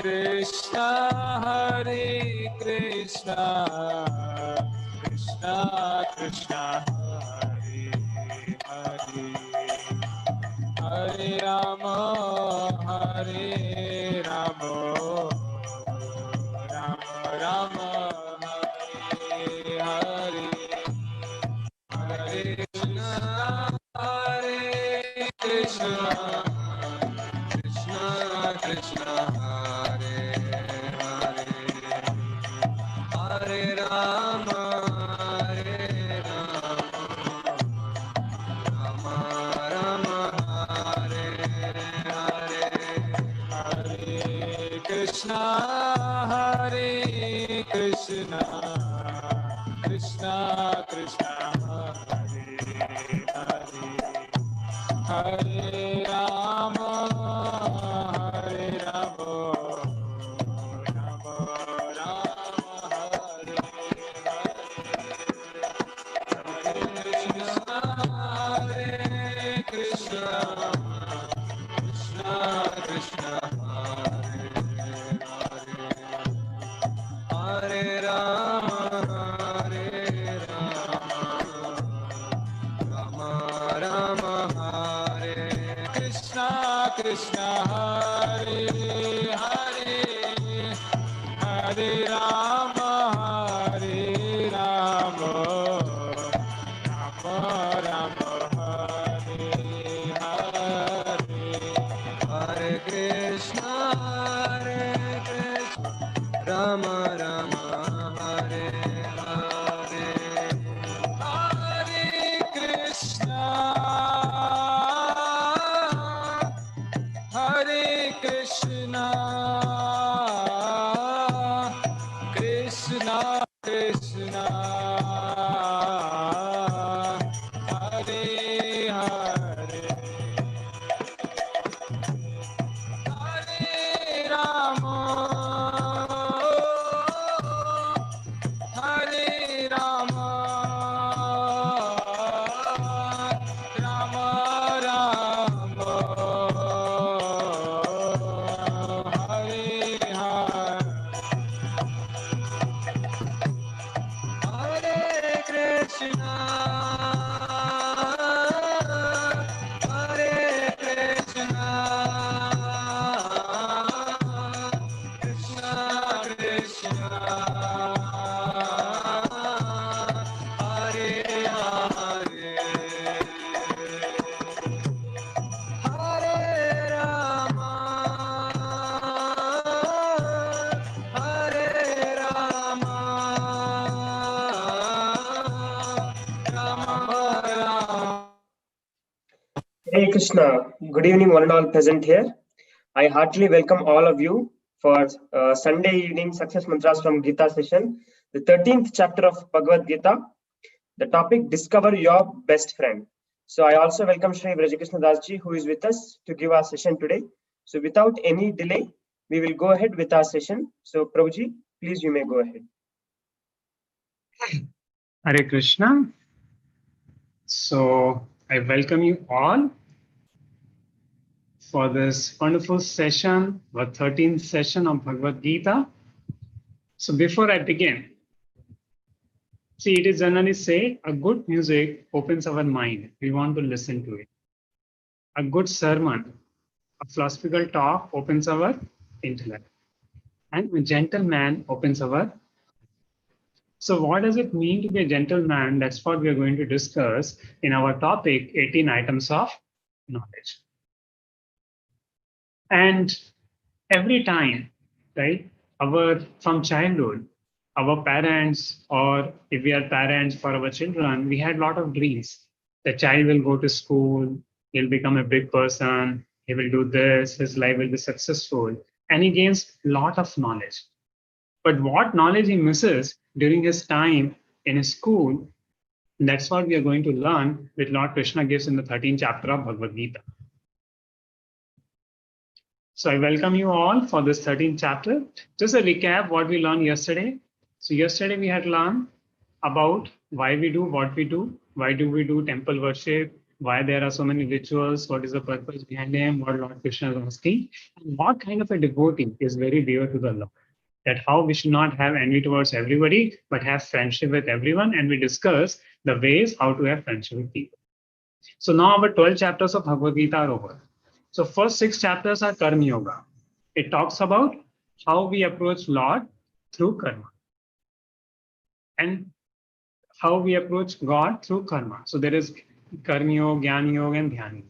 Krishna, Hare Krishna, Krishna Krishna, Hare Hare, Hare Rama, Hare Rama, Rama Rama, Hare Hare, Hare Krishna, Hare Krishna, Krishna Krishna, Hare Hare, Hare Rama, Hare Rama, Rama Rama, Hare Hare, Hare Krishna, Hare Krishna, Krishna Krishna, Hare Hare, Hare Rama, Hare Rama, Rama Rama, Hare Hare, Hare Krishna, Krishna Krishna, Hare Hare, Hare Rama, Hare Rama, Rama Rama, Hare Krishna, Krishna, Hare Hare, Hare Rama, Hare Rama, Rama Rama, Hare Hare, Hare Krishna, Hare Krishna, Rama Rama, Hare Hare, Hare Krishna, Hare Krishna, Krishna Krishna, Hare Hare, Hare Rama, Hare Rama, Rama Rama, Hare Hare, Hare Krishna, Hare Krishna, Krishna Krishna, Hare Hare, Hare Rama, Hare Rama, Rama Rama. Hare Krishna. Good evening, one and all present here. I heartily welcome all of you for Sunday evening Success Mantras from Gita session, the 13th chapter of Bhagavad Gita. The topic, Discover Your Best Friend. So I also welcome Shri Vrajakrishna Dasji, who is with us to give our session today. So without any delay, we will go ahead with our session. So Prabhuji, please you may go ahead. Hare Krishna. So I welcome you all for this wonderful session, our 13th session of Bhagavad Gita. So before I begin, see, it is generally say a good music opens our mind. We want to listen to it. A good sermon, a philosophical talk opens our intellect. And a gentleman opens our. So what does it mean to be a gentleman? That's what we are going to discuss in our topic, 18 items of knowledge. And every time, right, from childhood, our parents, or if we are parents for our children, we had a lot of dreams. The child will go to school, he'll become a big person, he will do this, his life will be successful, and he gains a lot of knowledge. But what knowledge he misses during his time in his school, that's what we are going to learn, which Lord Krishna gives in the 13th chapter of Bhagavad Gita. So I welcome you all for this 13th chapter. Just a recap what we learned yesterday. So yesterday we had learned about why we do what we do, why do we do temple worship, why there are so many rituals, what is the purpose behind them, what Lord Krishna is asking, and what kind of a devotee is very dear to the Lord. That how we should not have envy towards everybody, but have friendship with everyone, and we discuss the ways how to have friendship with people. So now our 12 chapters of Bhagavad Gita are over. So first 6 chapters are Karma Yoga. It talks about how we approach Lord through karma and how we approach God through karma. So there is Karma Yoga, Jnana Yoga, and Dhyana Yoga.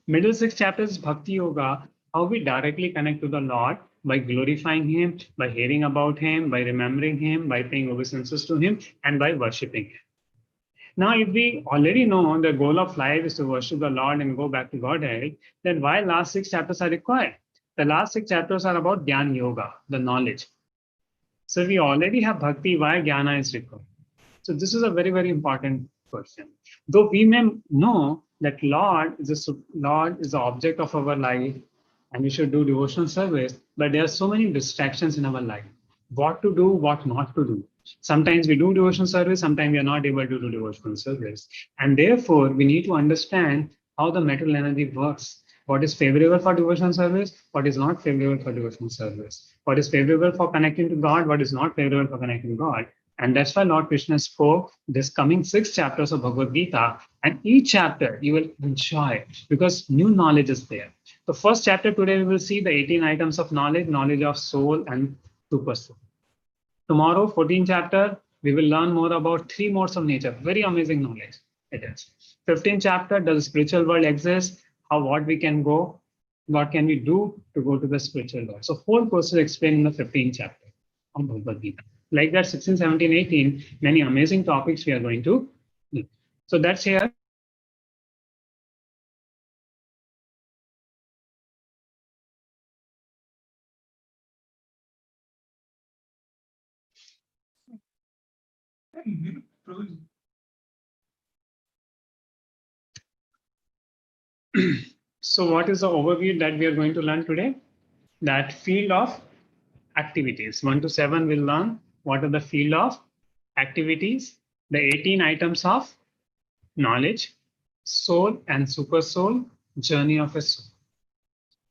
Middle 6 chapters is Bhakti Yoga, how we directly connect to the Lord by glorifying Him, by hearing about Him, by remembering Him, by paying obeisances to Him, and by worshipping Him. Now, if we already know the goal of life is to worship the Lord and go back to Godhead, then why last 6 chapters are required? The last 6 chapters are about Jnana Yoga, the knowledge. So we already have Bhakti, why Jnana is required? So this is a very, very important question. Though we may know that Lord is the object of our life and we should do devotional service, but there are so many distractions in our life. What to do, what not to do. Sometimes we do devotional service, sometimes we are not able to do devotional service. And therefore, we need to understand how the material energy works. What is favorable for devotional service, what is not favorable for devotional service. What is favorable for connecting to God, what is not favorable for connecting to God. And that's why Lord Krishna spoke this coming 6 chapters of Bhagavad Gita. And each chapter you will enjoy because new knowledge is there. The first chapter today we will see the 18 items of knowledge, knowledge of soul and super soul. Tomorrow, 14th chapter, we will learn more about 3 modes of nature. Very amazing knowledge it is. 15th chapter, does the spiritual world exist? What we can go? What can we do to go to the spiritual world? So whole course is explained in the 15th chapter of Bhagavad Gita. Like that, 16, 17, 18, many amazing topics we are going to do. So that's here. So what is the overview that we are going to learn today? That field of activities. 1 to 7 will learn what are the field of activities, the 18 items of knowledge, soul and super soul, journey of a soul.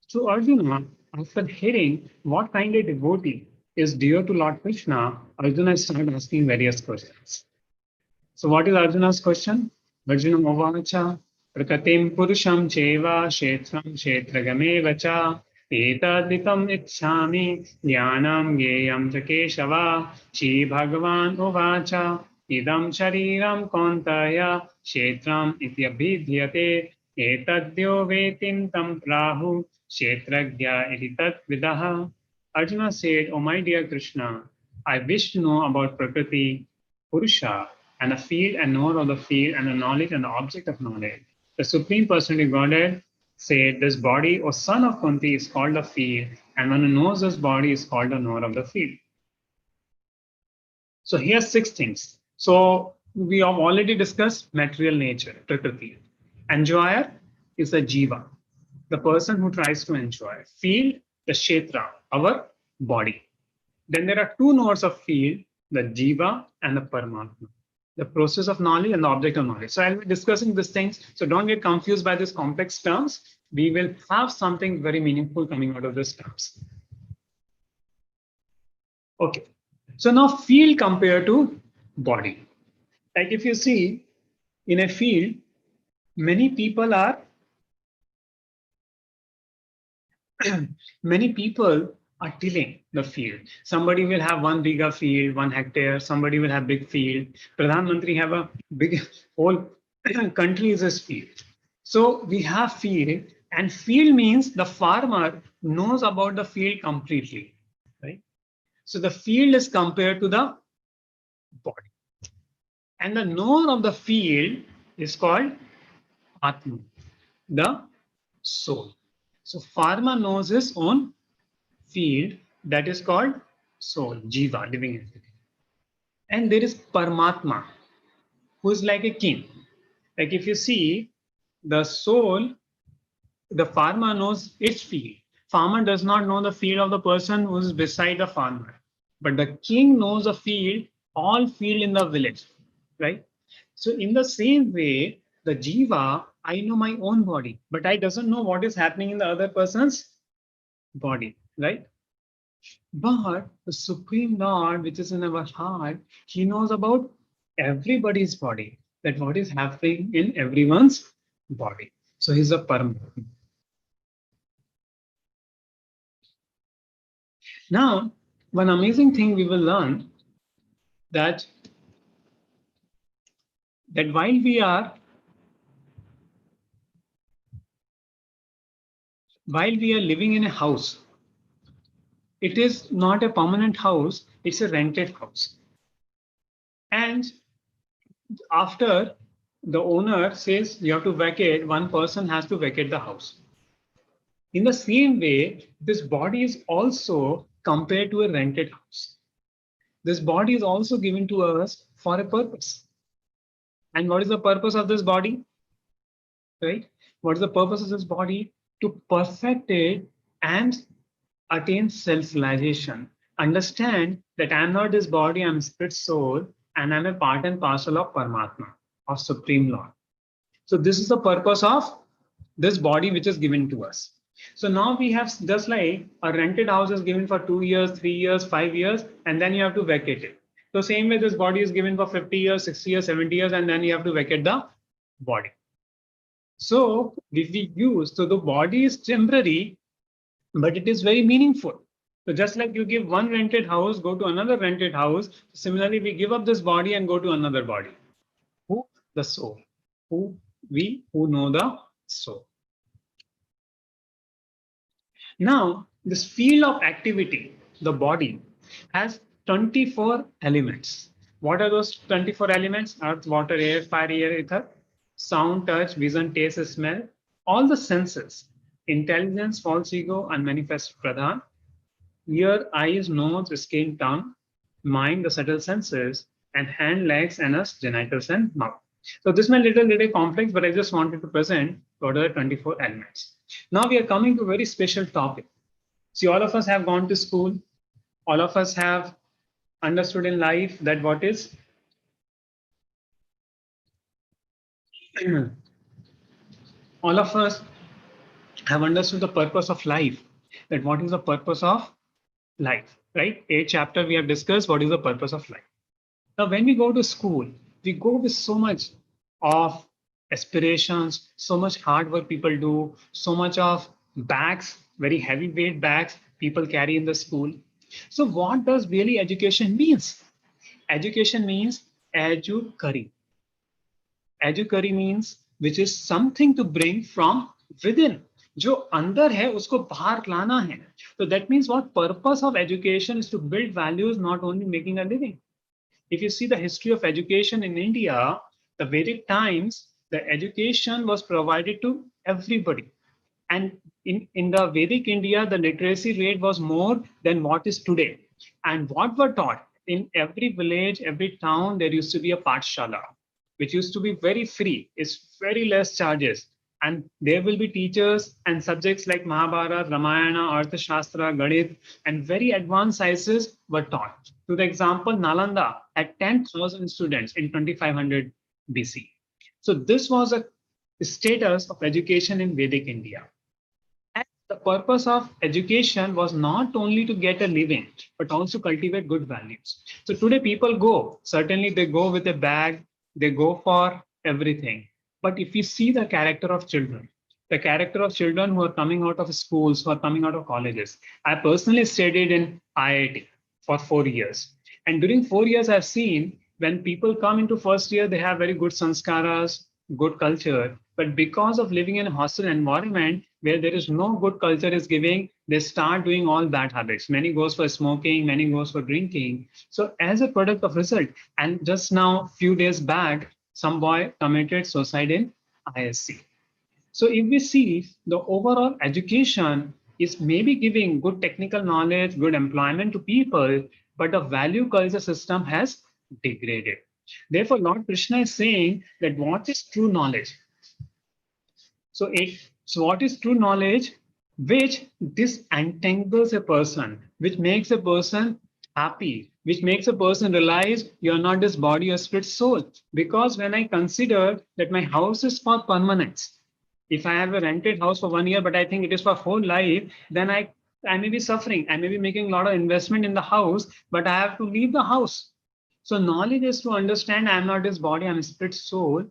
So Arjuna, after hearing what kind of devotee is dear to Lord Krishna, Arjuna started asking various questions. So what is Arjuna's question? Arjuna Movacha, Prakatim Purusham Cheva Shetram Shetragame Vacha Etadlitam Ichhami Jnanam Geyam Jakeshava Shri Bhagavan Uvacha Idam Shariram Kontaya Shetram Ityabhidhyate Etadyo Vetin Tam Prahu Shetragya Iritat Vidaha. Arjuna said, "Oh my dear Krishna, I wish to know about Prakriti, Purusha, and the field and knower of the field and the knowledge and the object of knowledge. The Supreme Personality Godhead said this body or son of Kunti is called the field, and one who knows this body is called the knower of the field." So here's 6 things. So we have already discussed material nature, Prakriti. Enjoyer is the jiva, the person who tries to enjoy. Field, the kshetra, our body. Then there are 2 knowers of field, the jiva and the parmatma. The process of knowledge and the object of knowledge. So I'll be discussing these things. So don't get confused by these complex terms. We will have something very meaningful coming out of these terms. Okay. So now field compared to body. Like if you see in a field, many people are tilling the field. Somebody will have 1 bigger field, 1 hectare. Somebody will have big field. Pradhan Mantri have a big whole country is his field. So we have field, and field means the farmer knows about the field completely, right? So the field is compared to the body, and the knower of the field is called Atma, the soul. So farmer knows his own field, that is called soul, jiva, living entity. And there is Parmatma, who is like a king. Like if you see the soul, the farmer knows its field. Farmer does not know the field of the person who is beside the farmer. But the king knows the field, all field in the village, right? So in the same way, the jiva I know my own body, but I doesn't know what is happening in the other person's body, right? But the Supreme Lord, which is in our heart, He knows about everybody's body, that what is happening in everyone's body. So He's a parmatma. Now, one amazing thing we will learn that while we are living in a house, it is not a permanent house, it's a rented house. And after the owner says you have to vacate, one person has to vacate the house. In the same way, this body is also compared to a rented house. This body is also given to us for a purpose. And what is the purpose of this body? Right? What is the purpose of this body? To perfect it and attain self-realization. Understand that I'm not this body, I'm spirit soul, and I'm a part and parcel of Parmatma, of Supreme Lord. So this is the purpose of this body which is given to us. So now we have, just like a rented house is given for 2 years, 3 years, 5 years, and then you have to vacate it. So same way this body is given for 50 years, 60 years, 70 years, and then you have to vacate the body. So if we use, so the body is temporary, but it is very meaningful. So just like you give one rented house, go to another rented house, similarly we give up this body and go to another body. Who? The soul. Who know the soul. Now, this field of activity, the body, has 24 elements. What are those 24 elements? Earth, water, air, fire, air, ether, sound, touch, vision, taste, smell, all the senses, intelligence, false ego, unmanifest pradhan, ear, eyes, nose, skin, tongue, mind, the subtle senses, and hand, legs, anus, genitals, and mouth. So this may little complex, but I just wanted to present what are the 24 elements. Now we are coming to a very special topic. See, all of us have gone to school. All of us have understood in life that what is all of us have understood the purpose of life. That what is the purpose of life, right? 8th chapter we have discussed what is the purpose of life. Now, when we go to school, we go with so much of aspirations, so much hard work people do, so much of bags, very heavyweight bags people carry in the school. So what does really education means? Education means educare. Educare means which is something to bring from within. जो अंदर है उसको बाहर लाना है. So that means what purpose of education is to build values, not only making a living. If you see the history of education in India, the Vedic times, the education was provided to everybody. And in the Vedic India, the literacy rate was more than what is today. And what were taught? In every village, every town, there used to be a Pathshala, which used to be very free. It's very less charges. And there will be teachers and subjects like Mahabharata, Ramayana, Arthashastra, Ganit, and very advanced sciences were taught. To the example, Nalanda had 10,000 students in 2500 BC. So this was a status of education in Vedic India. And the purpose of education was not only to get a living, but also cultivate good values. So today people go, certainly they go with a bag, they go for everything. But if you see the character of children who are coming out of schools, who are coming out of colleges. I personally studied in IIT for 4 years. And during 4 years, I've seen when people come into first year, they have very good sanskaras, good culture. But because of living in a hostile environment where there is no good culture is giving, they start doing all bad habits. Many goes for smoking, many goes for drinking. So as a product of result, and just now, few days back, some boy committed suicide in ISC. So if we see the overall education is maybe giving good technical knowledge, good employment to people, but the value culture system has degraded. Therefore, Lord Krishna is saying that what is true knowledge? So what is true knowledge? Which disentangles a person, which makes a person happy, which makes a person realize you're not this body or spirit soul. Because when I consider that my house is for permanence, if I have a rented house for 1 year, but I think it is for whole life, then I may be suffering. I may be making a lot of investment in the house, but I have to leave the house. So knowledge is to understand I'm not this body, I'm a spirit soul.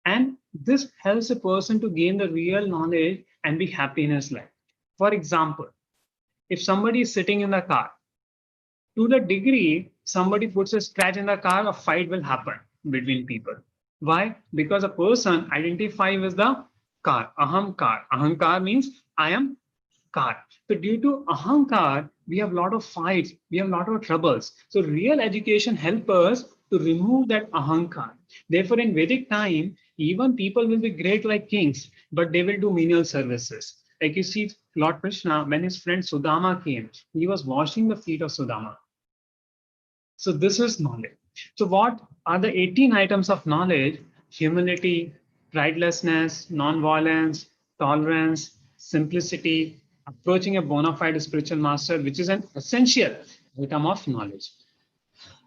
And this helps a person to gain the real knowledge and be happy in his life. For example, if somebody is sitting in the car, to the degree somebody puts a scratch in the car, a fight will happen between people. Why? Because a person identifies with the car, aham car. Ahankar means I am car. So due to ahankar, we have a lot of fights, we have a lot of troubles. So real education helps us to remove that ahankar. Therefore, in Vedic time, even people will be great like kings, but they will do menial services. Like you see, Lord Krishna, when his friend Sudama came, he was washing the feet of Sudama. So this is knowledge. So what are the 18 items of knowledge? Humility, pridelessness, non-violence, tolerance, simplicity, approaching a bona fide spiritual master, which is an essential item of knowledge.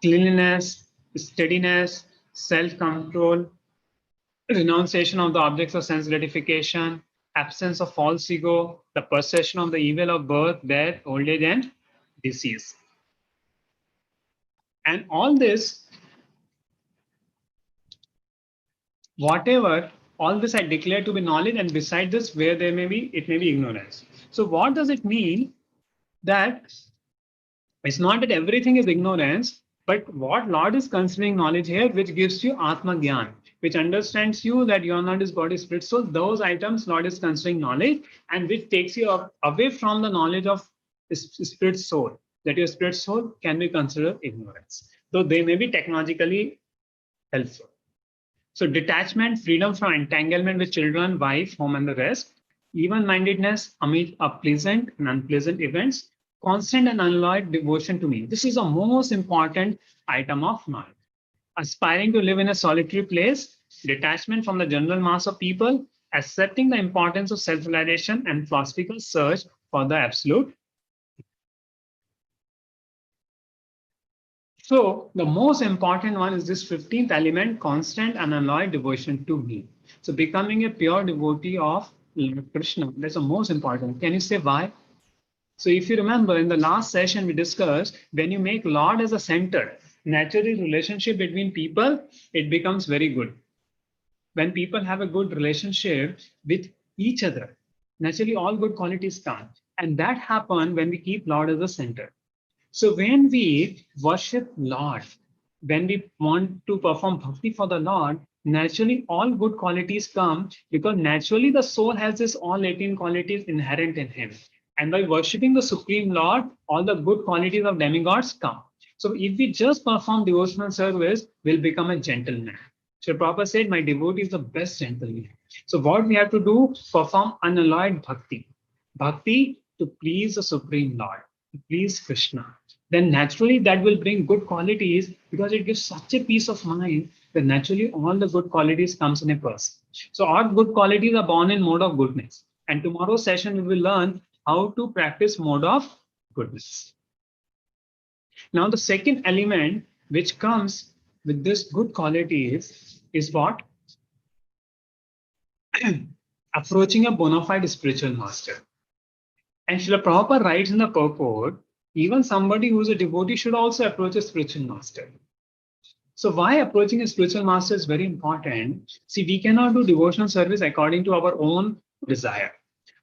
Cleanliness, steadiness, self-control, renunciation of the objects of sense gratification, absence of false ego, the perception of the evil of birth, death, old age, and disease. And all this, whatever, all this I declare to be knowledge, and beside this, where there may be, it may be ignorance. So what does it mean? That it's not that everything is ignorance, but what Lord is considering knowledge here, which gives you Atma Gyan, which understands you that you are not his body, spirit, soul. Those items Lord is considering knowledge, and which takes you away from the knowledge of spirit, soul, that your spirit, soul can be considered ignorance, though they may be technologically helpful. So detachment, freedom from entanglement with children, wife, home, and the rest. Even-mindedness amid pleasant and unpleasant events. Constant and unalloyed devotion to me. This is the most important item of knowledge. Aspiring to live in a solitary place. Detachment from the general mass of people. Accepting the importance of self-realization and philosophical search for the absolute. So the most important one is this 15th element, constant and unalloyed devotion to me. So becoming a pure devotee of Lord Krishna, that's the most important. Can you say why? So if you remember in the last session we discussed, when you make Lord as a center, naturally relationship between people, it becomes very good. When people have a good relationship with each other, naturally all good qualities come. And that happens when we keep Lord as a center. So when we worship Lord, when we want to perform bhakti for the Lord, naturally all good qualities come, because naturally the soul has this all 18 qualities inherent in him. And by worshipping the Supreme Lord, all the good qualities of demigods come. So if we just perform devotional service, we'll become a gentleman. So Prabhupada said, my devotee is the best gentleman. So what we have to do, perform unalloyed bhakti. Bhakti to please the Supreme Lord, to please Krishna. Then naturally that will bring good qualities, because it gives such a peace of mind that naturally all the good qualities comes in a person. So our good qualities are born in mode of goodness. And tomorrow's session we will learn how to practice mode of goodness. Now the second element which comes with this good qualities is what? Approaching a bona fide spiritual master. And Srila Prabhupada writes in the purport, even somebody who is a devotee should also approach a spiritual master. So why approaching a spiritual master is very important. See, we cannot do devotional service according to our own desire.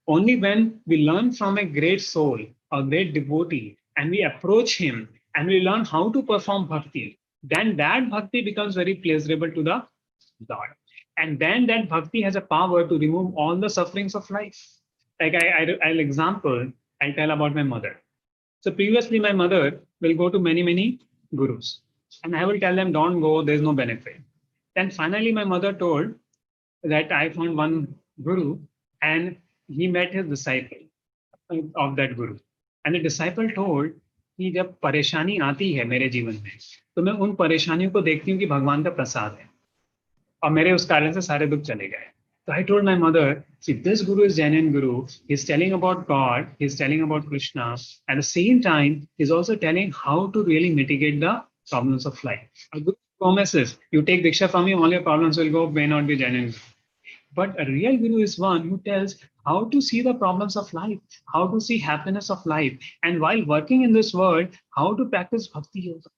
Only when we learn from a great soul, a great devotee, and we approach him and we learn how to perform bhakti, then that bhakti becomes very pleasurable to the Lord. And then that bhakti has a power to remove all the sufferings of life. Like I'll example, I'll tell about my mother. So previously my mother will go to many gurus, and I will tell them, don't go, there's no benefit. Then finally my mother told that I found one guru, and he met his disciple of that guru. And the disciple told कि जब परेशानी आती है मेरे जीवन में, तो मैं उन परेशानियों को देखती हूँ कि भगवान का प्रसाद है, और मेरे उस कारण से सारे दुख चले गए. So I told my mother, see, this guru is genuine guru. He's telling about God, he's telling about Krishna. At the same time, he's also telling how to really mitigate the problems of life. A guru promises, you take Diksha from him, all your problems will go, may not be genuine. But a real guru is one who tells how to see the problems of life, how to see happiness of life, and while working in this world, how to practice bhakti yoga.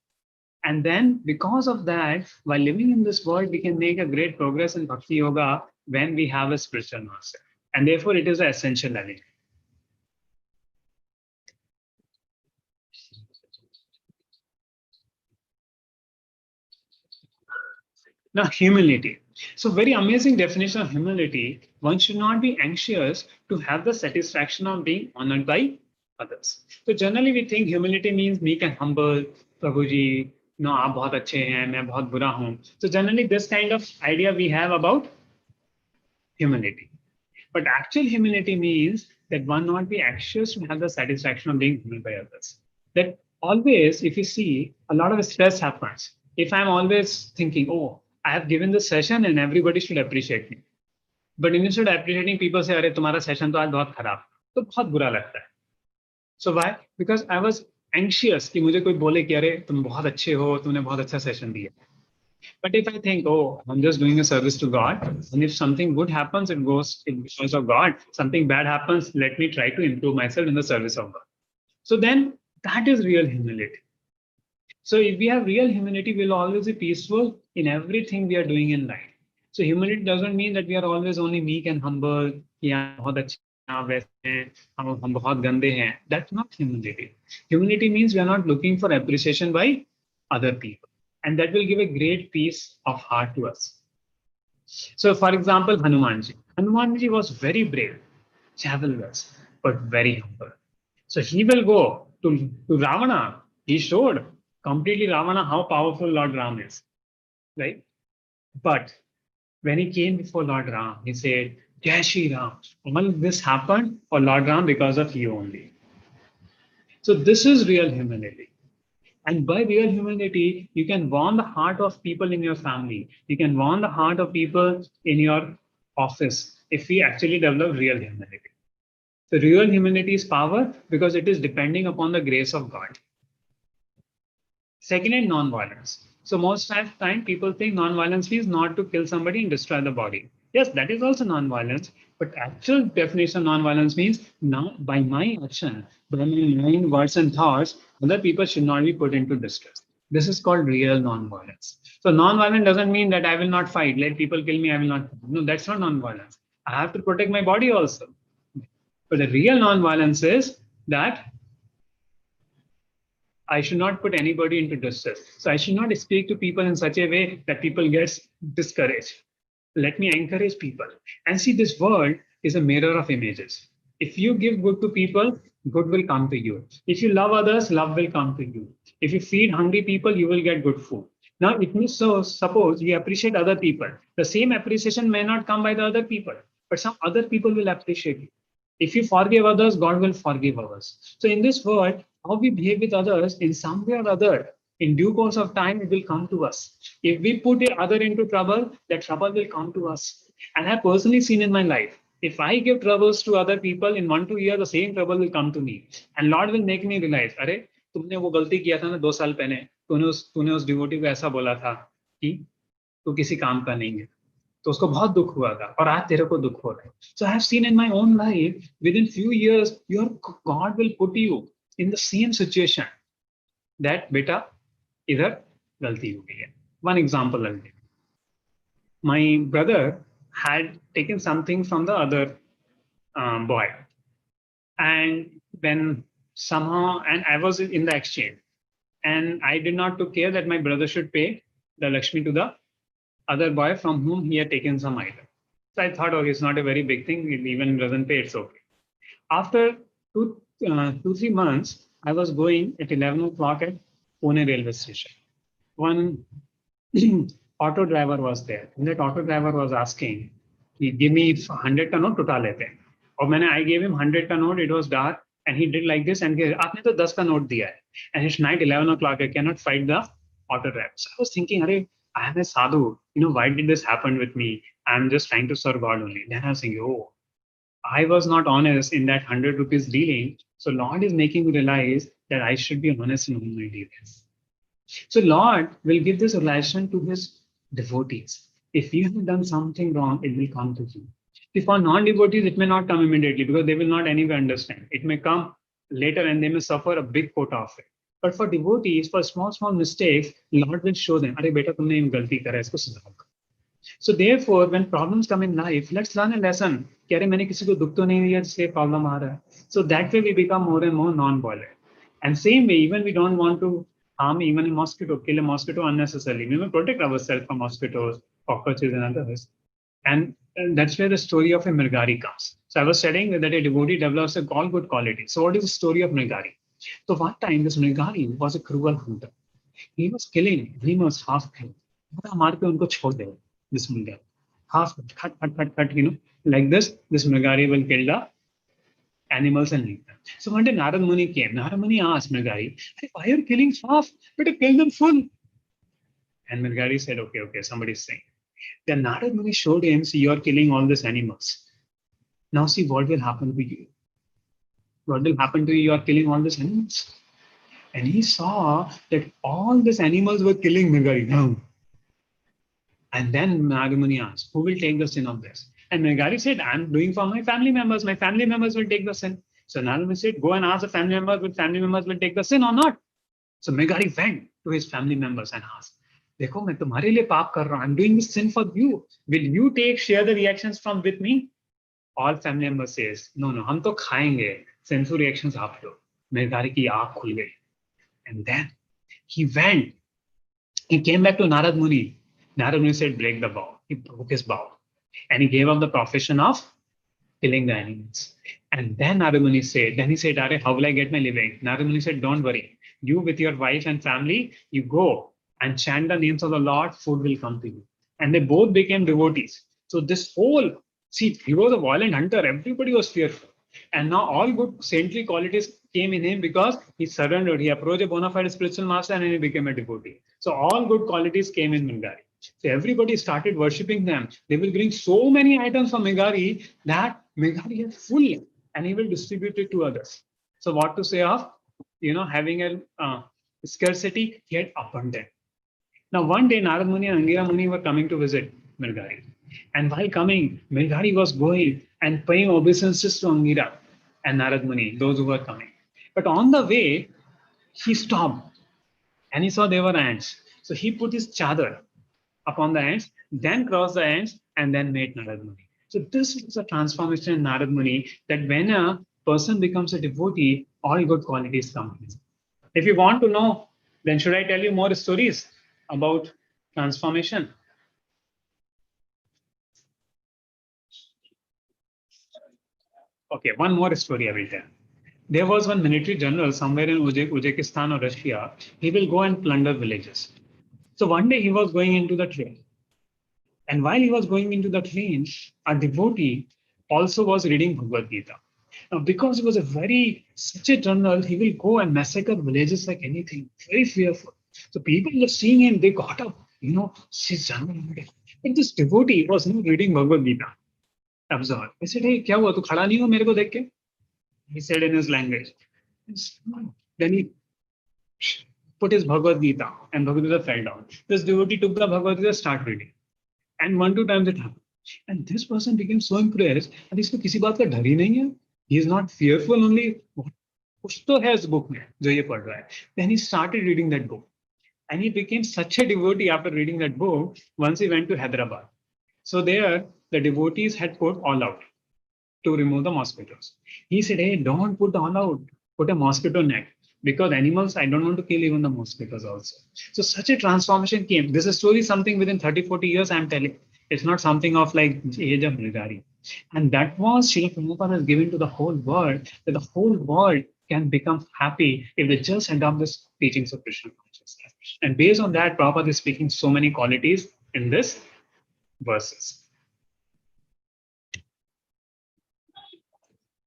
And then, because of that, while living in this world, we can make a great progress in bhakti yoga when we have a spiritual master. And therefore, it is an essential element. Now, humility. So, very amazing definition of humility. One should not be anxious to have the satisfaction of being honored by others. So, generally, we think humility means meek and humble. Prabhuji, no, आप बहुत अच्छे हैं, मैं बहुत बुरा हूँ. So, generally, this kind of idea we have about humility. But actual humility means that one not be anxious to have the satisfaction of being honored by others. That always, if you see, a lot of stress happens. If I'm always thinking, oh, I have given this session and everybody should appreciate me. But instead of appreciating, people say, अरे तुम्हारा session तो आज बहुत खराब, तो बहुत बुरा लगता है. So why? Because I was anxious कि मुझे कोई बोले कि अरे तुम बहुत अच्छे हो, तुमने बहुत अच्छा session दिया. But if I think, oh, I'm just doing a service to God, and if something good happens, it goes in because of God. Something bad happens, let me try to improve myself in the service of God. So then that is real humility. So if we have real humility, we'll always be peaceful in everything we are doing in life. So humility doesn't mean that we are always only meek and humble. That's not humility. Humility means we are not looking for appreciation by other people. And that will give a great peace of heart to us. So for example, Hanumanji. Hanumanji was very brave, chivalrous, but very humble. So he will go to Ravana. He showed completely Ravana how powerful Lord Ram is, right? But when he came before Lord Ram, he said, Jai Shri Ram. All this happened for Lord Ram because of you only. So this is real humility. And by real humility, you can warm the heart of people in your family. You can warm the heart of people in your office if we actually develop real humility. The real humility is power because it is depending upon the grace of God. Second is non-violence. So most of the time people think non-violence means not to kill somebody and destroy the body. Yes, that is also non-violence, but actual definition of non-violence means not by my action, by my mind, words and thoughts, other people should not be put into distress. This is called real non-violence. So non-violence doesn't mean that I will not fight, let people kill me, I will not. No, that's not non-violence. I have to protect my body also. But the real non-violence is that I should not put anybody into distress. So I should not speak to people in such a way that people get discouraged. Let me encourage people. And see, this world is a mirror of images. If you give good to people, good will come to you. If you love others, love will come to you. If you feed hungry people, you will get good food. Now, it means so suppose you appreciate other people. The same appreciation may not come by the other people, but some other people will appreciate you. If you forgive others, God will forgive us. So in this world, how we behave with others in some way or other, in due course of time, it will come to us. If we put the other into trouble, that trouble will come to us. And I have personally seen in my life, if I give troubles to other people, in 1-2 years, the same trouble will come to me. And Lord will make me realize, अरे तुमने वो गलती किया था ना 2 साल पहले, तूने उस डिवोटी को ऐसा बोला था कि तू किसी काम का नहीं है. तो उसको बहुत दुख हुआ था और आज तेरे को दुख हो रहा है. So I have seen in my own life, within few years, your God will put you in the same situation that beta इधर गलती हो गई है. One example I'll give. My brother had taken something from the other boy, and then somehow, and I was in the exchange, and I did not took care that my brother should pay the Lakshmi to the other boy from whom he had taken some item. So I thought, oh, it's not a very big thing. Even doesn't pay, it's okay. After 2-3 months, I was going at 11 o'clock at Pune railway station. One auto driver was there. And that auto driver was asking, give me 100 ka note, uta lete. Or when I gave him 100 ka note, it was dark. And he did like this and he said, aapne to 10 ka note diya hai. And it's night 11 o'clock, I cannot fight the auto driver. So I was thinking, Arey, I am a sadhu. Why did this happen with me? I'm just trying to serve God only. Then I was saying, oh, I was not honest in that 100 rupees dealing. So Lord is making me realize that I should be honest in all my dealings. So Lord will give this relation to his devotees. If you have done something wrong, it will come to you. If for non-devotees, it may not come immediately because they will not anyway understand. It may come later and they may suffer a big quota of it. But for devotees, for small mistakes, Lord will show them, "Arey beta, tumne ये गलती करा, इसको सुधारो." So therefore, when problems come in life, let's learn a lesson. कि अरे मैंने किसी को दुख तो नहीं दिया जिससे problem आ रहा है. So that way we become more and more non-violent. And same way, even we don't want to harm even a mosquito, kill a mosquito unnecessarily. We may protect ourselves from mosquitoes, cockroaches, and others. And that's where the story of a Mrigari comes. So I was saying that a devotee develops all good qualities. So what is the story of Mrigari? So one time this Mrigari was a cruel hunter. He was killing animals half killed. मार के उनको छोड़ दे this Mrigari. Half cut, like this Mrigari will kill the animals and eat them. So one day Narad Muni came. Narad Muni asked Mrigari, "Hey, why are you killing half? Better kill them full." And Mrigari said, okay, somebody's saying. Then Narad Muni showed him, "See, you're killing all these animals. Now see what will happen to you. What will happen to you? You're killing all these animals." And he saw that all these animals were killing Mrigari down. And then Narad Muni asked, "Who will take the sin of this?" And Mrigari said, "I'm doing for my family members. My family members will take the sin." So Narad Muni said, "Go and ask the family members, will family members will take the sin or not?" So Mrigari went to his family members and asked, "देखो मैं तुम्हारे लिए पाप कर रहा हूं. I'm doing this sin for you. Will you share the reactions from with me?" All family members says, "No, हम तो खाएंगे. Sinful reactions आप लो." Mrigari की आँख खुल गई. And then he went. He came back to Narad Muni. Narad Muni said, "Break the vow." He broke his vow. And he gave up the profession of killing the animals. And then Narad Muni said, "How will I get my living?" Narad Muni said, "Don't worry. You with your wife and family, you go and chant the names of the Lord, food will come to you." And they both became devotees. So this whole, see, he was a violent hunter. Everybody was fearful. And now all good saintly qualities came in him because he surrendered. He approached a bonafide spiritual master and he became a devotee. So all good qualities came in Mrigari. So everybody started worshipping them. They will bring so many items from Mrigari that Mrigari is full and he will distribute it to others. So what to say of, having a scarcity, he had abundant. Now one day Narad Muni and Angira Muni were coming to visit Mrigari. And while coming, Mrigari was going and paying obeisances to Angira and Narad Muni, those who were coming. But on the way, he stopped and he saw there were ants. So he put his chadar upon the ants, then crossed the ants, and then met Narad Muni. So this is a transformation in Narad Muni, that when a person becomes a devotee, all good qualities come. If you want to know, then should I tell you more stories about transformation? Okay, one more story I will tell. There was one military general somewhere in Uzbekistan or Russia. He will go and plunder villages. So one day he was going into the train. And while he was going into the train, a devotee also was reading Bhagavad Gita. Now, because he was such a general, he will go and massacre villages like anything, very fearful. So people were seeing him, they got up, she's general. But this devotee was not reading Bhagavad Gita. Observe. I said, "Hey, kya hua? Tu khada nahi ho mere ko dekh ke?" He said in his language. Then he put his Bhagavad Gita and Bhagavad Gita fell down. This devotee took the Bhagavad Gita, started reading. And 1-2 times it happened. And this person became so impressed that इसको किसी बात का डर ही नहीं है. He is not fearful only. कुछ तो है इस book में जो ये पढ़ रहा है. Then he started reading that book. And he became such a devotee after reading that book. Once he went to Hyderabad. So there, the devotees had put all out to remove the mosquitoes. He said, "Hey, don't put all out. Put a mosquito net. Because animals, I don't want to kill even the mosquitoes also." So such a transformation came. This is story something within 30-40 years I'm telling. It's not something of like age of Mrigari. And that was Srila Prabhupada has given to the whole world, that the whole world can become happy if they just adopt the teachings of Krishna consciousness. And based on that, Prabhupada is speaking so many qualities in this verses.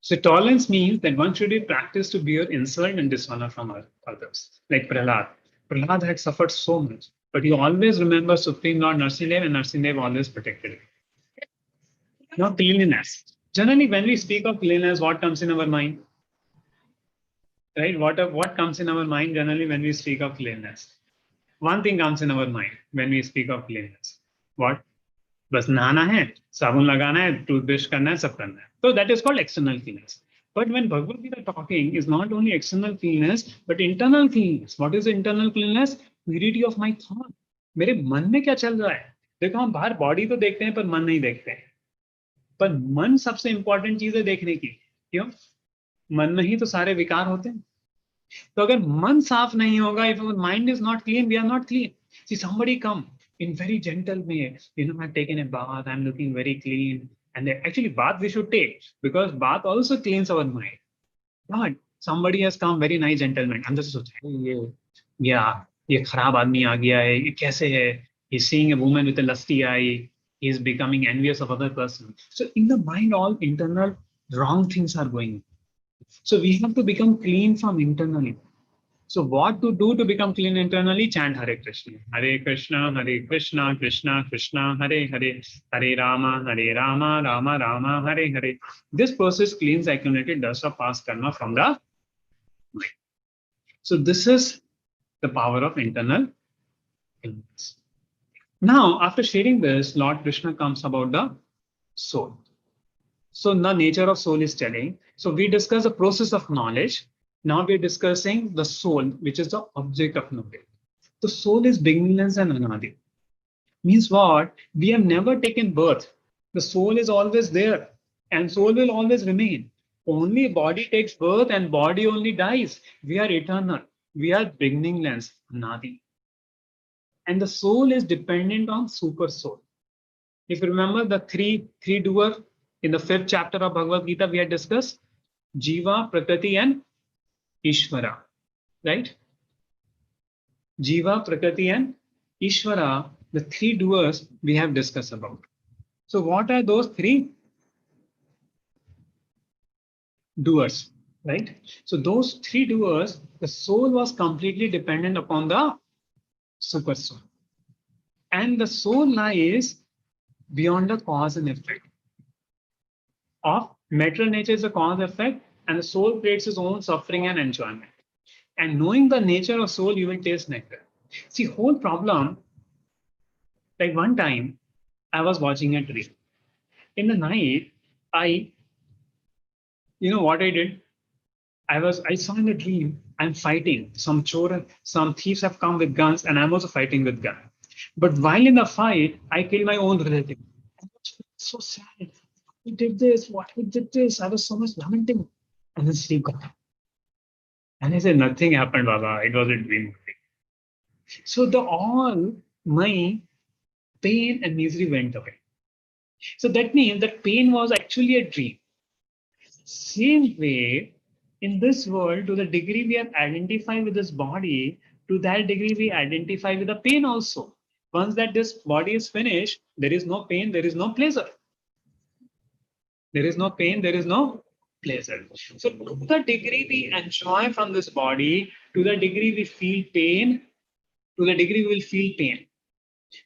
So tolerance means that one should be practiced to bear insult and dishonor from others. Like Prahlad. Prahlad had suffered so much, But you always remember Supreme Lord Narsimdev, and Narsimdev always protected you. Now, cleanliness. Generally, when we speak of cleanliness, what comes in our mind? Right? What comes in our mind generally when we speak of cleanliness? One thing comes in our mind when we speak of cleanliness. What? बस नहाना है, साबुन लगाना है, toothbrush करना है, सब करना है. So that is called external cleanliness. But when Bhagavad Gita talking is not only external cleanliness but internal cleanliness. What is internal cleanliness? Purity of my thought. मेरे मन में क्या चल रहा है? देखो हम बाहर बॉडी तो देखते हैं पर मन नहीं देखते हैं. पर मन सबसे इंपॉर्टेंट चीज है देखने की. क्यों? मन में ही तो सारे विकार होते हैं. तो अगर मन साफ नहीं होगा, if our mind is not clean, we are not clean. See, somebody come in very gentle way, I've taken a bath, I'm looking very clean. And actually bath we should take because bath also cleans our mind. But somebody has come, very nice gentleman, अंदर से सोचा ये खराब आदमी आ गया है, ये कैसे है? He's seeing a woman with a lusty eye, he is becoming envious of other person. So in the mind all internal wrong things are going. So we have to become clean from internally. So what to do to become clean internally? Chant Hare Krishna, Hare Krishna, Krishna Krishna, Hare Hare, Hare Rama, Rama Rama, Hare Hare. This process cleans accumulated dust of past karma from the mind. So this is the power of internal cleanliness. Now, after sharing this, Lord Krishna comes about the soul. So the nature of soul is telling. So we discuss the process of knowledge. Now we're discussing the soul, which is the object of knowledge. The soul is beginningless and anadi. Means what? We have never taken birth. The soul is always there and soul will always remain. Only body takes birth and body only dies. We are eternal. We are beginningless, anadi. And the soul is dependent on super soul. If you remember the three doer in the 5th chapter of Bhagavad Gita, we had discussed Jiva, Prakriti, and Ishvara, right? Jiva, Prakriti, and Ishvara, the 3 doers we have discussed about. So what are those 3 doers, right? So those 3 doers, the soul was completely dependent upon the super soul. And the soul lies beyond the cause and effect. Of material nature is a cause effect, and the soul creates its own suffering and enjoyment. And knowing the nature of soul, you will taste nectar. See, whole problem, like one time, I was watching a dream. In the night, you know what I did? I saw in the dream, I'm fighting. Some thieves have come with guns, and I'm also fighting with gun. But while in the fight, I killed my own relative. I was so sad. He did this, what he did this. I was so much lamenting. And then sleep got up. And I said, nothing happened, Baba. It was a dream. So all my pain and misery went away. So that means that pain was actually a dream. Same way, in this world, to the degree we are identified with this body, to that degree we identify with the pain also. Once that this body is finished, there is no pain, there is no pleasure. There is no pain, there is no pleasure. So to the degree we enjoy from this body, to the degree we feel pain, to the degree we will feel pain.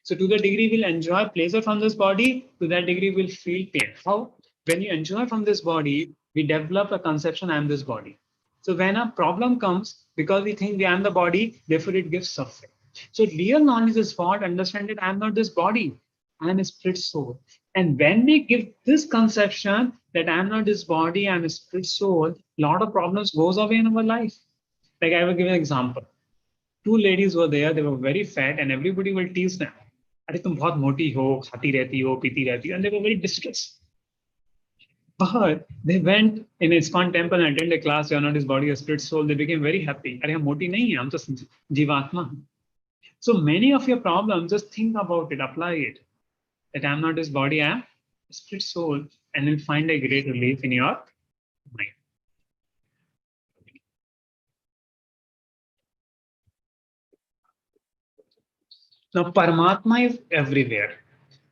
So to the degree we'll enjoy pleasure from this body, to that degree we'll feel pain. How? When you enjoy from this body, we develop a conception, I am this body. So when a problem comes, because we think I am the body, therefore it gives suffering. So real knowledge is what? Understand that I am not this body, I am a spirit soul. And when we give this conception that I am not this body, I am a spirit soul, a lot of problems goes away in our life. Like I will give an example. 2 ladies were there, they were very fat and everybody will tease them. अरे तुम बहुत मोटी हो, खाती रहती हो, पीती रहती हो, and they were very distressed. But they went in ISKCON temple and attended a class, you are not his body, a spirit soul, they became very happy. अरे हम मोटी नहीं हैं, हम तो जीवात्मा. So many of your problems, just think about it, apply it. That I am not his body, I am a spirit soul, and you'll find a great relief in your mind. Now, Paramatma is everywhere.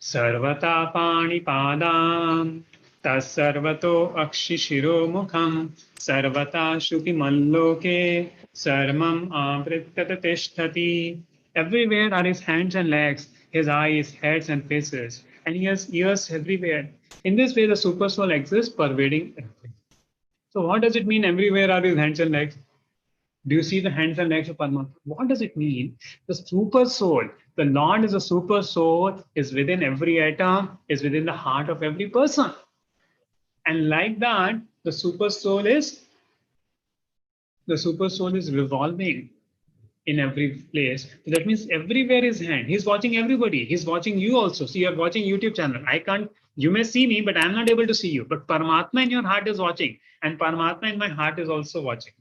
Sarvata pani padam, tasarvato akshishiro mukham, sarvata shuki malloke, sarmam avrittata tishtati. Everywhere are his hands and legs, his eyes, heads, and faces, and he has ears everywhere. In this way, the super soul exists, pervading everything. So, what does it mean? Everywhere are his hands and legs. Do you see the hands and legs of Parmatma? What does it mean? The super soul, the Lord is a super soul, is within every atom, is within the heart of every person. And like that, the super soul is revolving in every place. So that means everywhere is hand. He's watching everybody. He's watching you also. See, you're watching YouTube channel. I can't, you may see me, but I'm not able to see you. But Paramatma in your heart is watching, and Paramatma in my heart is also watching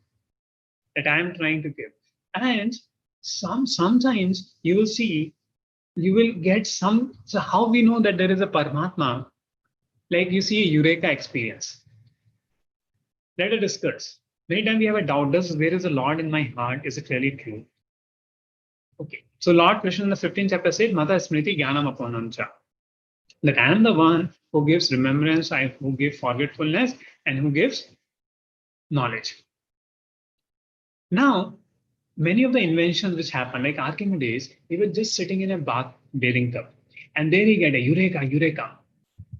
that I am trying to give. And sometimes you will see, you will get some. So how we know that there is a Paramatma? Like you see a Eureka experience. Let us discuss. Many times we have a doubt, where is the Lord in my heart? Is it really true? Okay. So Lord Krishna in the 15th chapter said, Mata Smriti Jnanam Apanam Cha. That I am the one who gives remembrance, who gives forgetfulness, and who gives knowledge. Now, many of the inventions which happened, like Archimedes, he was just sitting in a bathing tub. And there he get a eureka, eureka.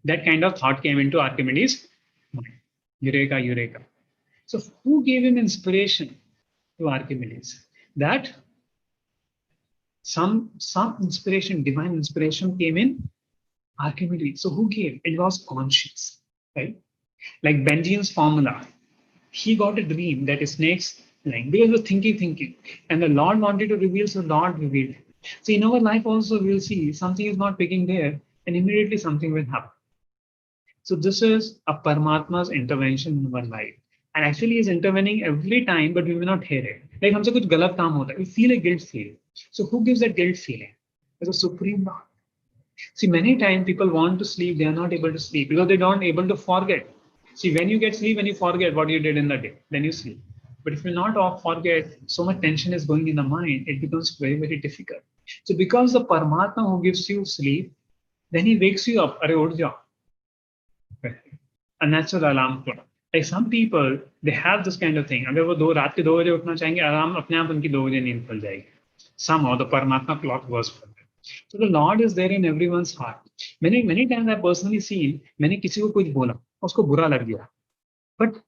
That kind of thought came into Archimedes' mind. Eureka, eureka. So who gave him inspiration to Archimedes? That some inspiration, divine inspiration came in Archimedes. So who gave? It was conscience, right? Like Benjamin's formula. He got a dream that snakes like because of thinking, and the Lord wanted to reveal, so Lord revealed. So in our life also we'll see something is not picking there, and immediately something will happen. So this is a Paramatma's intervention in our life. And actually he's intervening every time, but we may not hear it. Like हमसे कुछ गलत काम होता है, we feel a guilt feeling. So who gives that guilt feeling? It's a supreme Lord. See, many times people want to sleep, they are not able to sleep because they don't able to forget. See, when you get sleep, when you forget what you did in the day, then you sleep. But if you not forget, so much tension is going in the mind, it becomes very, very difficult. So because the Paramatma who gives you sleep, then he wakes you up, अरे उठ जाओ. A natural alarm clock. Like some people, they have this kind of thing. अगर वो रात के 2 बजे उठना चाहेंगे, आराम अपने आप उनकी 2 बजे नींद खुल जाएगी. Somehow the Paramatma clock works for them. So the Lord is there in everyone's heart. Many times I've personally seen, मैंने किसी को कुछ बोला, उसको बुरा लग गया. But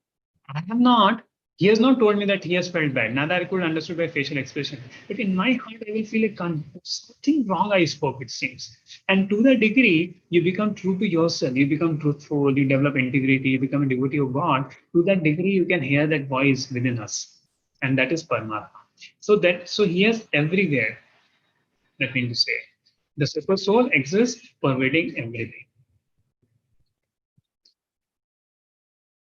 I have not, he has not told me that he has felt bad. Neither I could understood by facial expression. But in my heart, I will feel like something wrong I spoke, it seems. And to the degree you become true to yourself, you become truthful, you develop integrity, you become a devotee of God, to that degree you can hear that voice within us. And that is Paramatma. So he is everywhere. That means to say, the super soul exists pervading everything.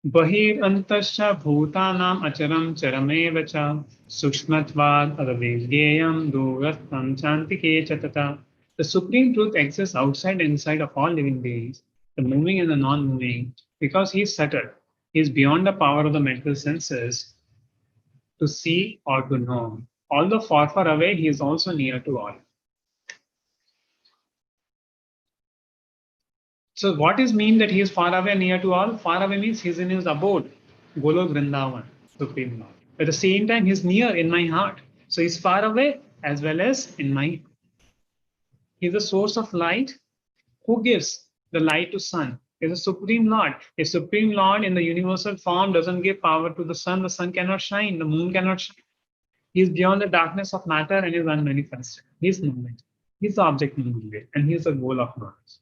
बहिरन्तश्च भूतानाम् अचरं चरमेव च सूक्ष्मत्वाद् अविज्ञेयं दूरस्थं चान्तिके च तथा. The supreme truth exists outside and inside of all living beings, the moving and the non-moving, because he is subtle. He is beyond the power of the mental senses to see or to know. Although far away, he is also near to all. So what is mean that he is far away, near to all? Far away means he is in his abode, Golok Vrindavan, Supreme Lord. At the same time, he is near in my heart. So he is far away as well as in my. He is the source of light. Who gives the light to sun? He is the Supreme Lord. A Supreme Lord in the universal form doesn't give power to the sun cannot shine, the moon cannot shine. He is beyond the darkness of matter and is unmanifested. He is knowledge. He is the object knowledge, and he is the goal of knowledge.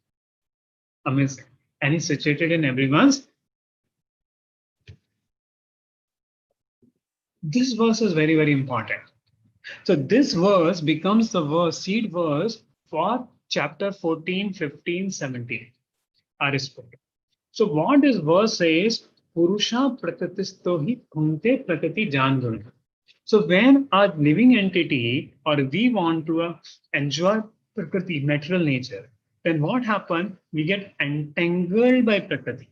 Amazing. And he's situated in everyone's. This verse is very, very important. So this verse becomes the verse, seed verse for chapter 14, 15, 17. Aristotle. So what this verse says, Purusha Prakatistohi Bhunte Prakati Janguna. So when a living entity or we want to enjoy Prakriti, natural nature, then what happens? We get entangled by Prakriti.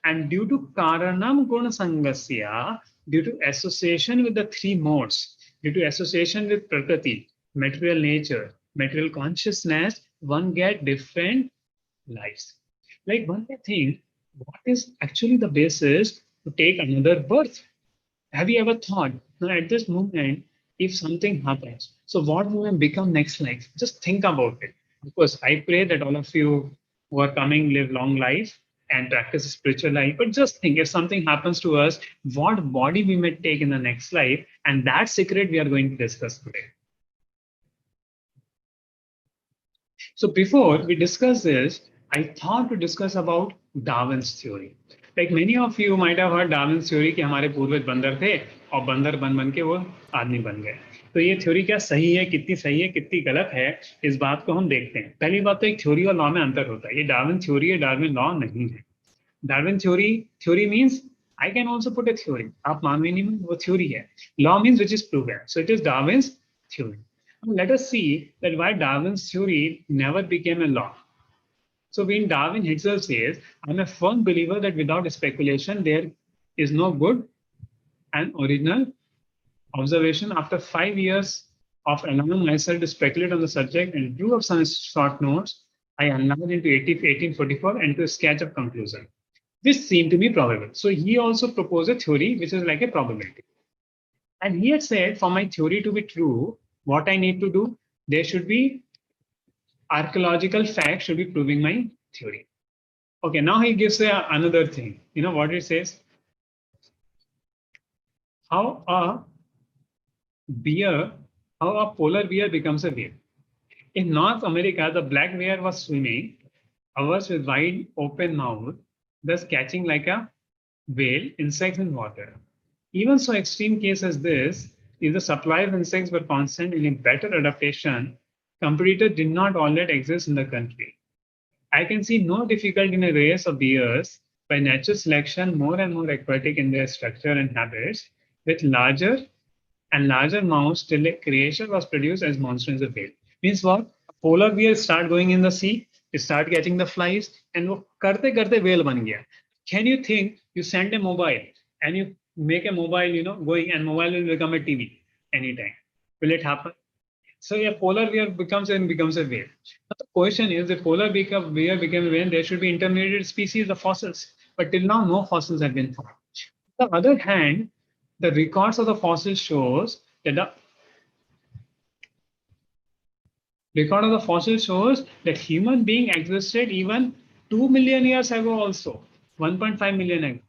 And due to Karanam Guna Sangasya, due to association with the three modes, due to association with Prakriti, material nature, material consciousness, one get different lives. Like one may think, what is actually the basis to take another birth? Have you ever thought, now at this moment, if something happens, so what will become next life? Just think about it. Of course, I pray that all of you who are coming live long life and practice spiritual life. But just think, if something happens to us, what body we may take in the next life, and that secret we are going to discuss today. So before we discuss this, I thought to discuss about Darwin's theory. Like many of you might have heard Darwin's theory कि हमारे पूर्वज बंदर थे और बंदर बन बन के वो आदमी बन गए. तो ये थ्योरी क्या सही है, कितनी गलत है, इस बात को हम देखते हैं. पहली बात तो एक थ्योरी और लॉ में अंतर होता है. ये डार्विन थ्योरी है, डार्विन लॉ नहीं है. Darwin theory means I can also put A theory. आप मानो नहीं, वो थ्योरी है. Law means which is proven. So it is Darwin's theory. Let us see that why Darwin's theory never became a law. So when Darwin himself says, I'm a firm believer that without speculation, there is no good and original observation. After 5 years of allowing myself to speculate on the subject and drew up some short notes, I unloaded into 1844 and to a sketch of conclusion. This seemed to be probable. So he also proposed a theory which is like a probability. And he had said, for my theory to be true, what I need to do, there should be archaeological facts should be proving my theory. Okay, now he gives another thing. You know what it says? How a polar bear becomes a whale. In North America, the black bear was swimming, hours with wide open mouth, thus catching like a whale insects in water. Even so extreme case as this, if the supply of insects were constant and in better adaptation, competitors did not already exist in the country. I can see no difficulty in a race of bears by natural selection more and more aquatic in their structure and habits, with larger and larger mouths till a creature was produced as monster in the whale. Means what? Polar bears start going in the sea, start catching the flies, and वो करते करते whale बन गया. Can you think you send a mobile and you make a mobile, going, and mobile will become a TV anytime? Will it happen? So a polar bear becomes a whale. Now the question is, if polar bear became a whale, there should be intermediate species of fossils. But till now, no fossils have been found. On the other hand, the records of the fossils shows that human being existed even 2 million years ago also, 1.5 million ago.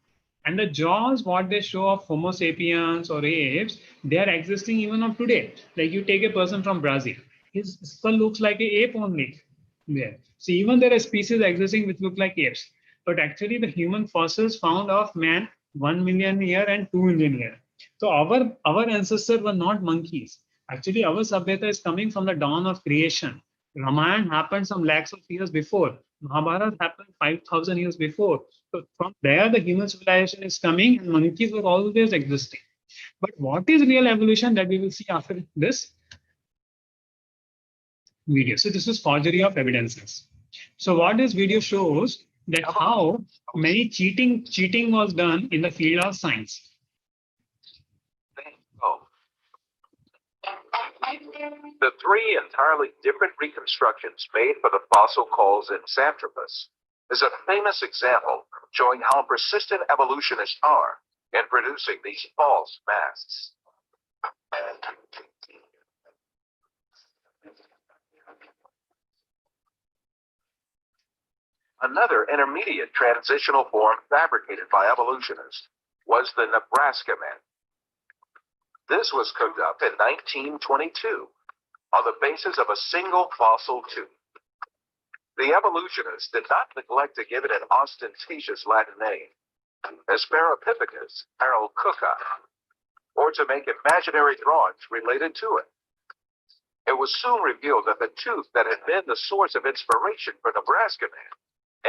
And the jaws, what they show of Homo sapiens or apes, they are existing even of today. Like you take a person from Brazil, his skull looks like an ape only there. So even there are species existing which look like apes. But actually the human fossils found of man 1 million year and 2 million year. So our ancestors were not monkeys. Actually, our Sabhyata is coming from the dawn of creation. Ramayana happened some lakhs of years before. Mahabharata happened 5,000 years before. So from there, the human civilization is coming, and monkeys were always existing. But what is real evolution, that we will see after this video. So this is forgery of evidences. So what this video shows, that how many cheating was done in the field of science. The three entirely different reconstructions made for the fossil calls in Xanthropus is a famous example showing how persistent evolutionists are in producing these false masks. Another intermediate transitional form fabricated by evolutionists was the Nebraska man. This was cooked up in 1922 on the basis of a single fossil tooth. The evolutionists did not neglect to give it an ostentatious Latin name, Asparapithecus arulcuca, or to make imaginary drawings related to it. It was soon revealed that the tooth that had been the source of inspiration for Nebraska man,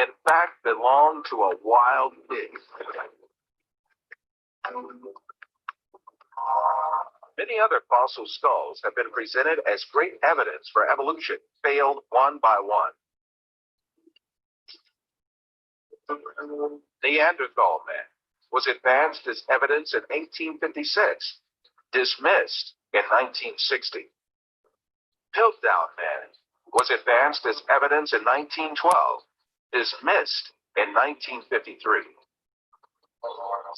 in fact, belonged to a wild pig. Many other fossil skulls have been presented as great evidence for evolution, failed one by one. Neanderthal man was advanced as evidence in 1856, dismissed in 1960. Piltdown man was advanced as evidence in 1912, dismissed in 1953.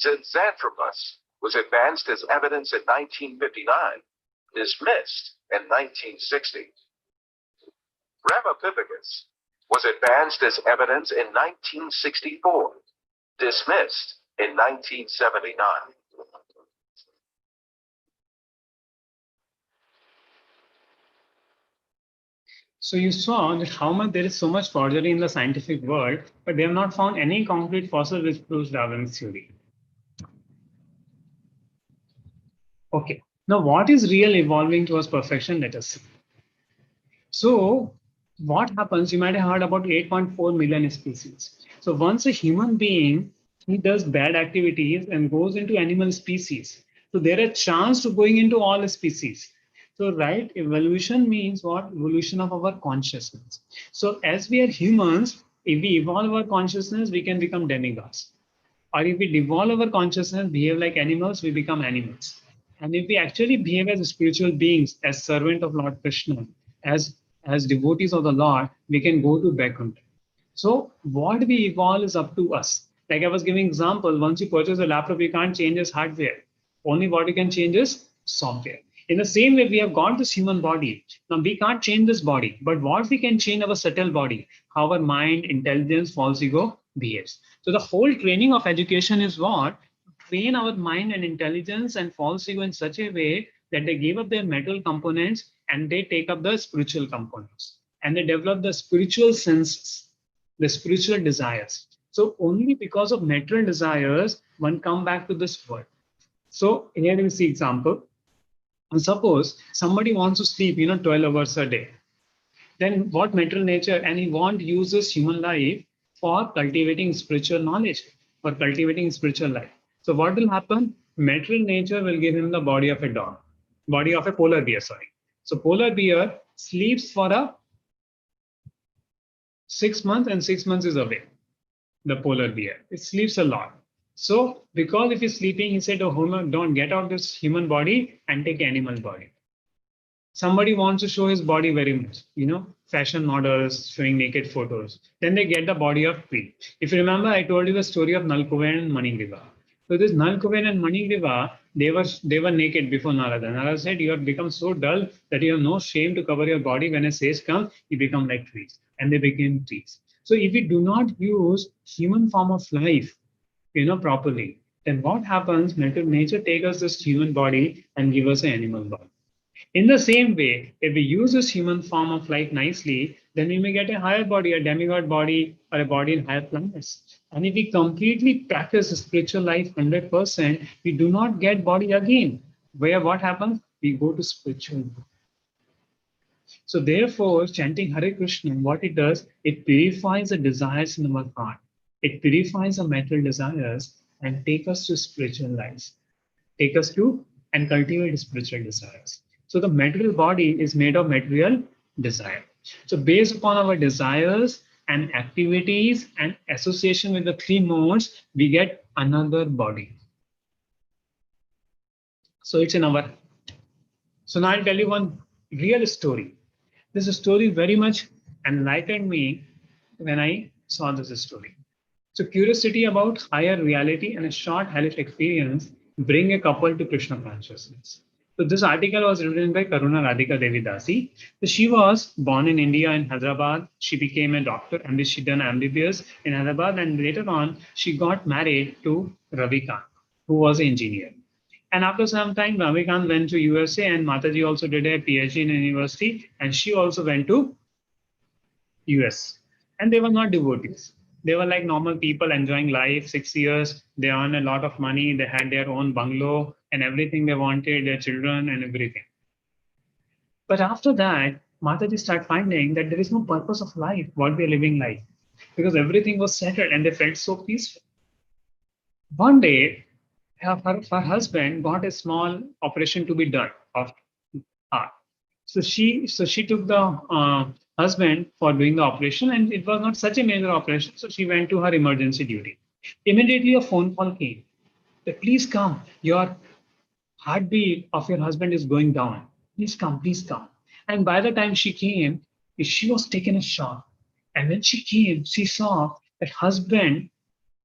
Xanthropus was advanced as evidence in 1959, dismissed in 1960. Brahmapithecus was advanced as evidence in 1964, dismissed in 1979. So you saw that how much there is so much forgery in the scientific world, but they have not found any concrete fossil which proves Darwin's theory. Okay, now what is real evolving towards perfection? Let us see. So what happens, you might have heard about 8.4 million species. So once a human being, he does bad activities and goes into animal species. So there is a chance to going into all species. So right, evolution means what? Evolution of our consciousness. So as we are humans, if we evolve our consciousness, we can become demigods. Or if we devolve our consciousness, behave like animals, we become animals. And if we actually behave as spiritual beings, as servant of Lord Krishna, as devotees of the Lord, we can go to Vaikuntha. So what we evolve is up to us. Like I was giving example, once you purchase a laptop, you can't change its hardware. Only what you can change is software. In the same way, we have got this human body. Now we can't change this body, but what we can change our subtle body, how our mind, intelligence, false ego behaves. So the whole training of education is what? Train our mind and intelligence and false ego in such a way that they give up their mental components and they take up the spiritual components. And they develop the spiritual senses, the spiritual desires. So only because of material desires, one come back to this world. So here you see example. And suppose somebody wants to sleep, 12 hours a day. Then what material nature, and he won't use his human life for cultivating spiritual knowledge, for cultivating spiritual life. So what will happen? Material nature will give him the body of a dog, body of a polar bear, sorry. So polar bear sleeps for a 6 months and 6 months is away. The polar bear, it sleeps a lot. So because if he's sleeping, he said, oh, don't get out this human body and take animal body. Somebody wants to show his body very much, fashion models showing naked photos. Then they get the body of tree. If you remember, I told you the story of Nalkuven and Manigriva. So this Nalkuven and Manigriva, they were naked before Narada. Narada said, you have become so dull that you have no shame to cover your body. When a sage comes, you become like trees. And they became trees. So if we do not use human form of life, properly, then what happens? Nature takes us this human body and give us an animal body. In the same way, if we use this human form of life nicely, then we may get a higher body, a demigod body, or a body in higher planets. And if we completely practice spiritual life 100%, we do not get body again. Where what happens? We go to spiritual. So therefore, chanting Hare Krishna, what it does, it purifies the desires in our heart. It purifies the material desires and take us to spiritual lives. Take us to and cultivate spiritual desires. So the material body is made of material desire. So based upon our desires and activities and association with the three modes, we get another body. So it's in our. So now I'll tell you one real story. This story very much enlightened me when I saw this story. So curiosity about higher reality and a short hellish experience bring a couple to Krishna consciousness. So this article was written by Karuna Radhika Devi Dasi. So she was born in India in Hyderabad. She became a doctor and she done MBBS in Hyderabad, and later on she got married to Ravi Kant, who was an engineer. And after some time, Ravi Kant went to USA, and Mataji also did a PhD in a university, and she also went to US. And they were not devotees. They were like normal people enjoying life, 6 years. They earned a lot of money. They had their own bungalow and everything they wanted, their children and everything. But after that, Mataji started finding that there is no purpose of life, what we are living life, because everything was settled and they felt so peaceful. One day, her husband got a small operation to be done of heart. So she took the husband for doing the operation, and it was not such a major operation. So she went to her emergency duty. Immediately a phone call came that please come, your heartbeat of your husband is going down. Please come, please come. And by the time she came, she was taken a shock. And when she came, she saw that husband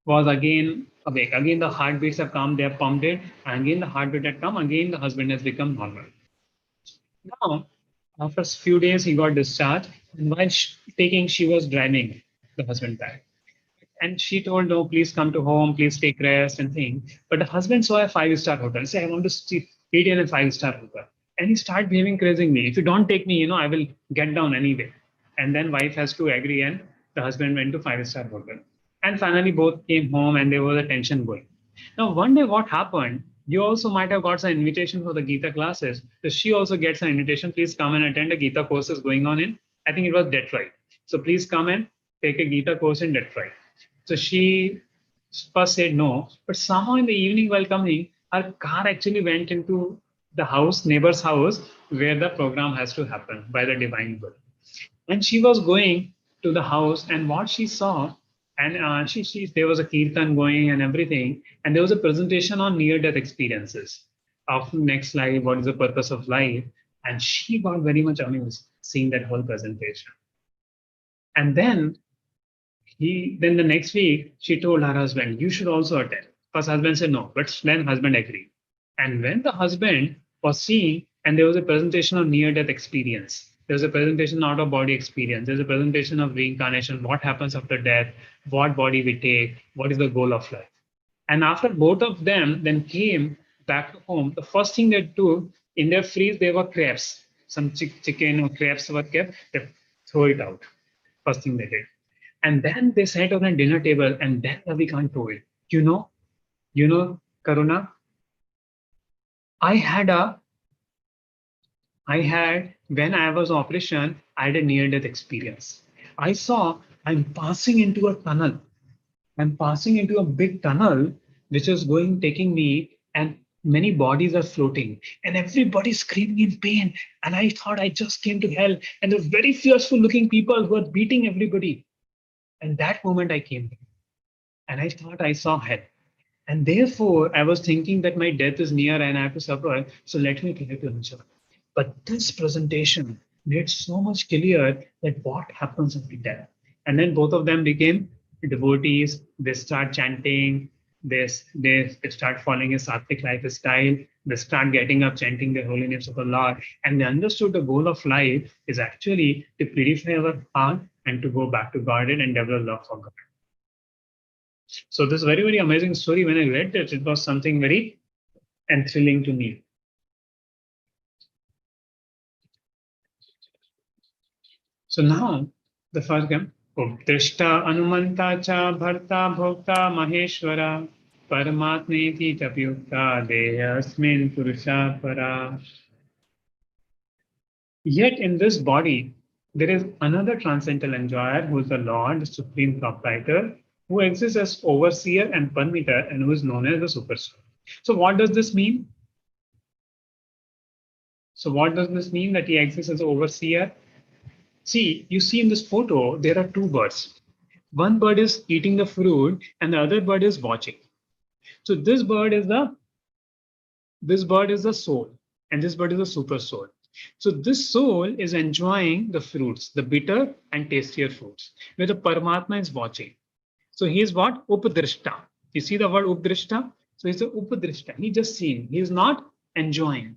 was again awake. Again, the heartbeats have come, they have pumped it, and again the heartbeat had come, again the husband has become normal. Now, after a few days, he got discharged, and while she was driving the husband back. And she told, no, please come to home, please take rest and things. But the husband saw a five-star hotel. He said, I want to stay in a five-star hotel. And he started behaving crazily. If you don't take me, I will get down anyway. And then wife has to agree, and the husband went to five-star hotel. And finally, both came home, and there was a tension going. Now, one day, what happened? You also might have got some invitation for the Gita classes. So she also gets an invitation. Please come and attend a Gita courses going on in, I think it was Detroit. So please come and take a Gita course in Detroit. So she first said no, but somehow in the evening while coming, her car actually went into the house, neighbor's house, where the program has to happen by the divine will. And she was going to the house, and what she saw, and there was a kirtan going and everything, and there was a presentation on near-death experiences of next life, what is the purpose of life, and she got very much amused seeing that whole presentation. And then then the next week, she told her husband, you should also attend. First husband said no, but then husband agreed. And when the husband was seeing, and there was a presentation of near-death experience, there was a presentation out of body experience, there's a presentation of reincarnation, what happens after death, what body we take, what is the goal of life. And after both of them then came back to home, the first thing they took in their fridge, there were crabs, some chicken or crabs were kept, they throw it out. First thing they did. And then they sat on a dinner table, and then Ravikant told, you know, Karuna, when I was on operation, I had a near-death experience. I saw I'm passing into a tunnel. I'm passing into a big tunnel, which is taking me, and many bodies are floating, and everybody's screaming in pain. And I thought I just came to hell, and there's very fearful looking people who are beating everybody. And that moment I came here, and I thought I saw hell. And therefore, I was thinking that my death is near and I have to suffer. So let me try to enjoy. But this presentation made so much clear that what happens after death. And then both of them became devotees. They start chanting. They start following a sattvic lifestyle. They start getting up, chanting the holy names of the Lord. And they understood the goal of life is actually to purify our heart and to go back to Godhead and develop love for God. So this very, very amazing story, when I read it, it was something very thrilling to me. So now the first game, Drishta Anumanta cha Bharta Bhokta Maheshwara Paramatneti Tapyukta Deyasmin Purusha Para. Yet in this body, there is another transcendental enjoyer who is the Lord, the Supreme Proprietor, who exists as overseer and permitter, and who is known as the super soul. So what does this mean? So what does this mean that he exists as overseer? See, you see in this photo, there are two birds. One bird is eating the fruit and the other bird is watching. So this bird is the soul, and this bird is the super soul. So this soul is enjoying the fruits, the bitter and tastier fruits, where the Parmatma is watching. So he is what? Upadrishta. You see the word Upadrishta? So he's the Upadrishta. He just seen. He is not enjoying.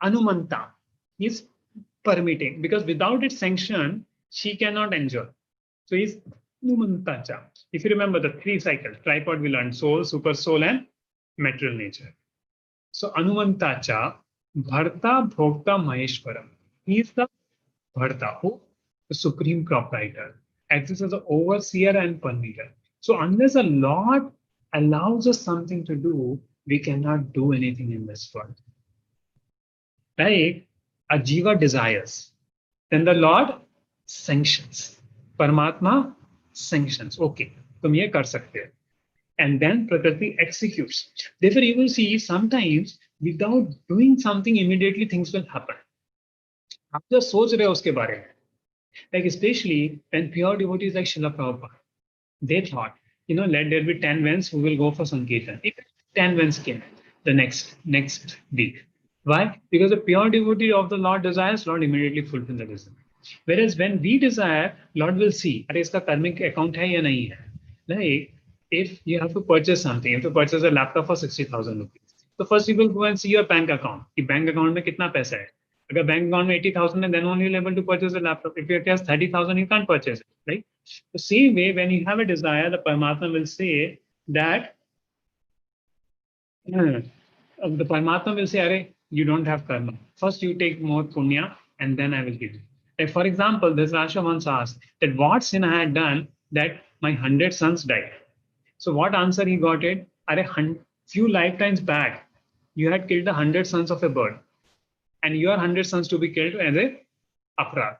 Anumanta. He's permitting, because without its sanction, she cannot enjoy. So he's Anumantacha. If you remember the three cycles, tripod we learned: soul, super soul, and material nature. So Anumantacha, Bharta Bhokta Maheshwaram. He is the Bharta, who the supreme proprietor, exists as an overseer and permitter. So unless a Lord allows us something to do, we cannot do anything in this world. Like a jiva desires, then the Lord sanctions. Paramatma sanctions. Okay, tum ye kar sakte hai. And then Prakriti executes. Therefore, you will see sometimes without doing something, immediately things will happen. आप जो सोच रहे हो उसके बारे में. Like especially when pure devotees like Srila Prabhupada, they thought, let there be 10 vans who will go for Sankirtan. If 10 vans came the next week. Why? Because the pure devotee of the Lord desires, Lord immediately fulfill the desire. Whereas when we desire, Lord will see, are iska karmic account hai ya nahi hai. Like if you have to purchase something, you have to purchase a laptop for 60,000 rupees. So first you will go and see your bank account. Ki bank account mein kitna paisa hai. Agar bank account mein 80,000 and then only you'll able to purchase a laptop. If it has 30,000, you can't purchase it, right? The same way, when you have a desire, the Paramatma will say that the Paramatma will say, Arey, you don't have karma. First, you take more punya, and then I will give you. Like, for example, this Rasha once asked that what sin I had done that my 100 sons died. So what answer he got it? Arey, few lifetimes back, you had killed the 100 sons of a bird, and your 100 sons to be killed as a aparad.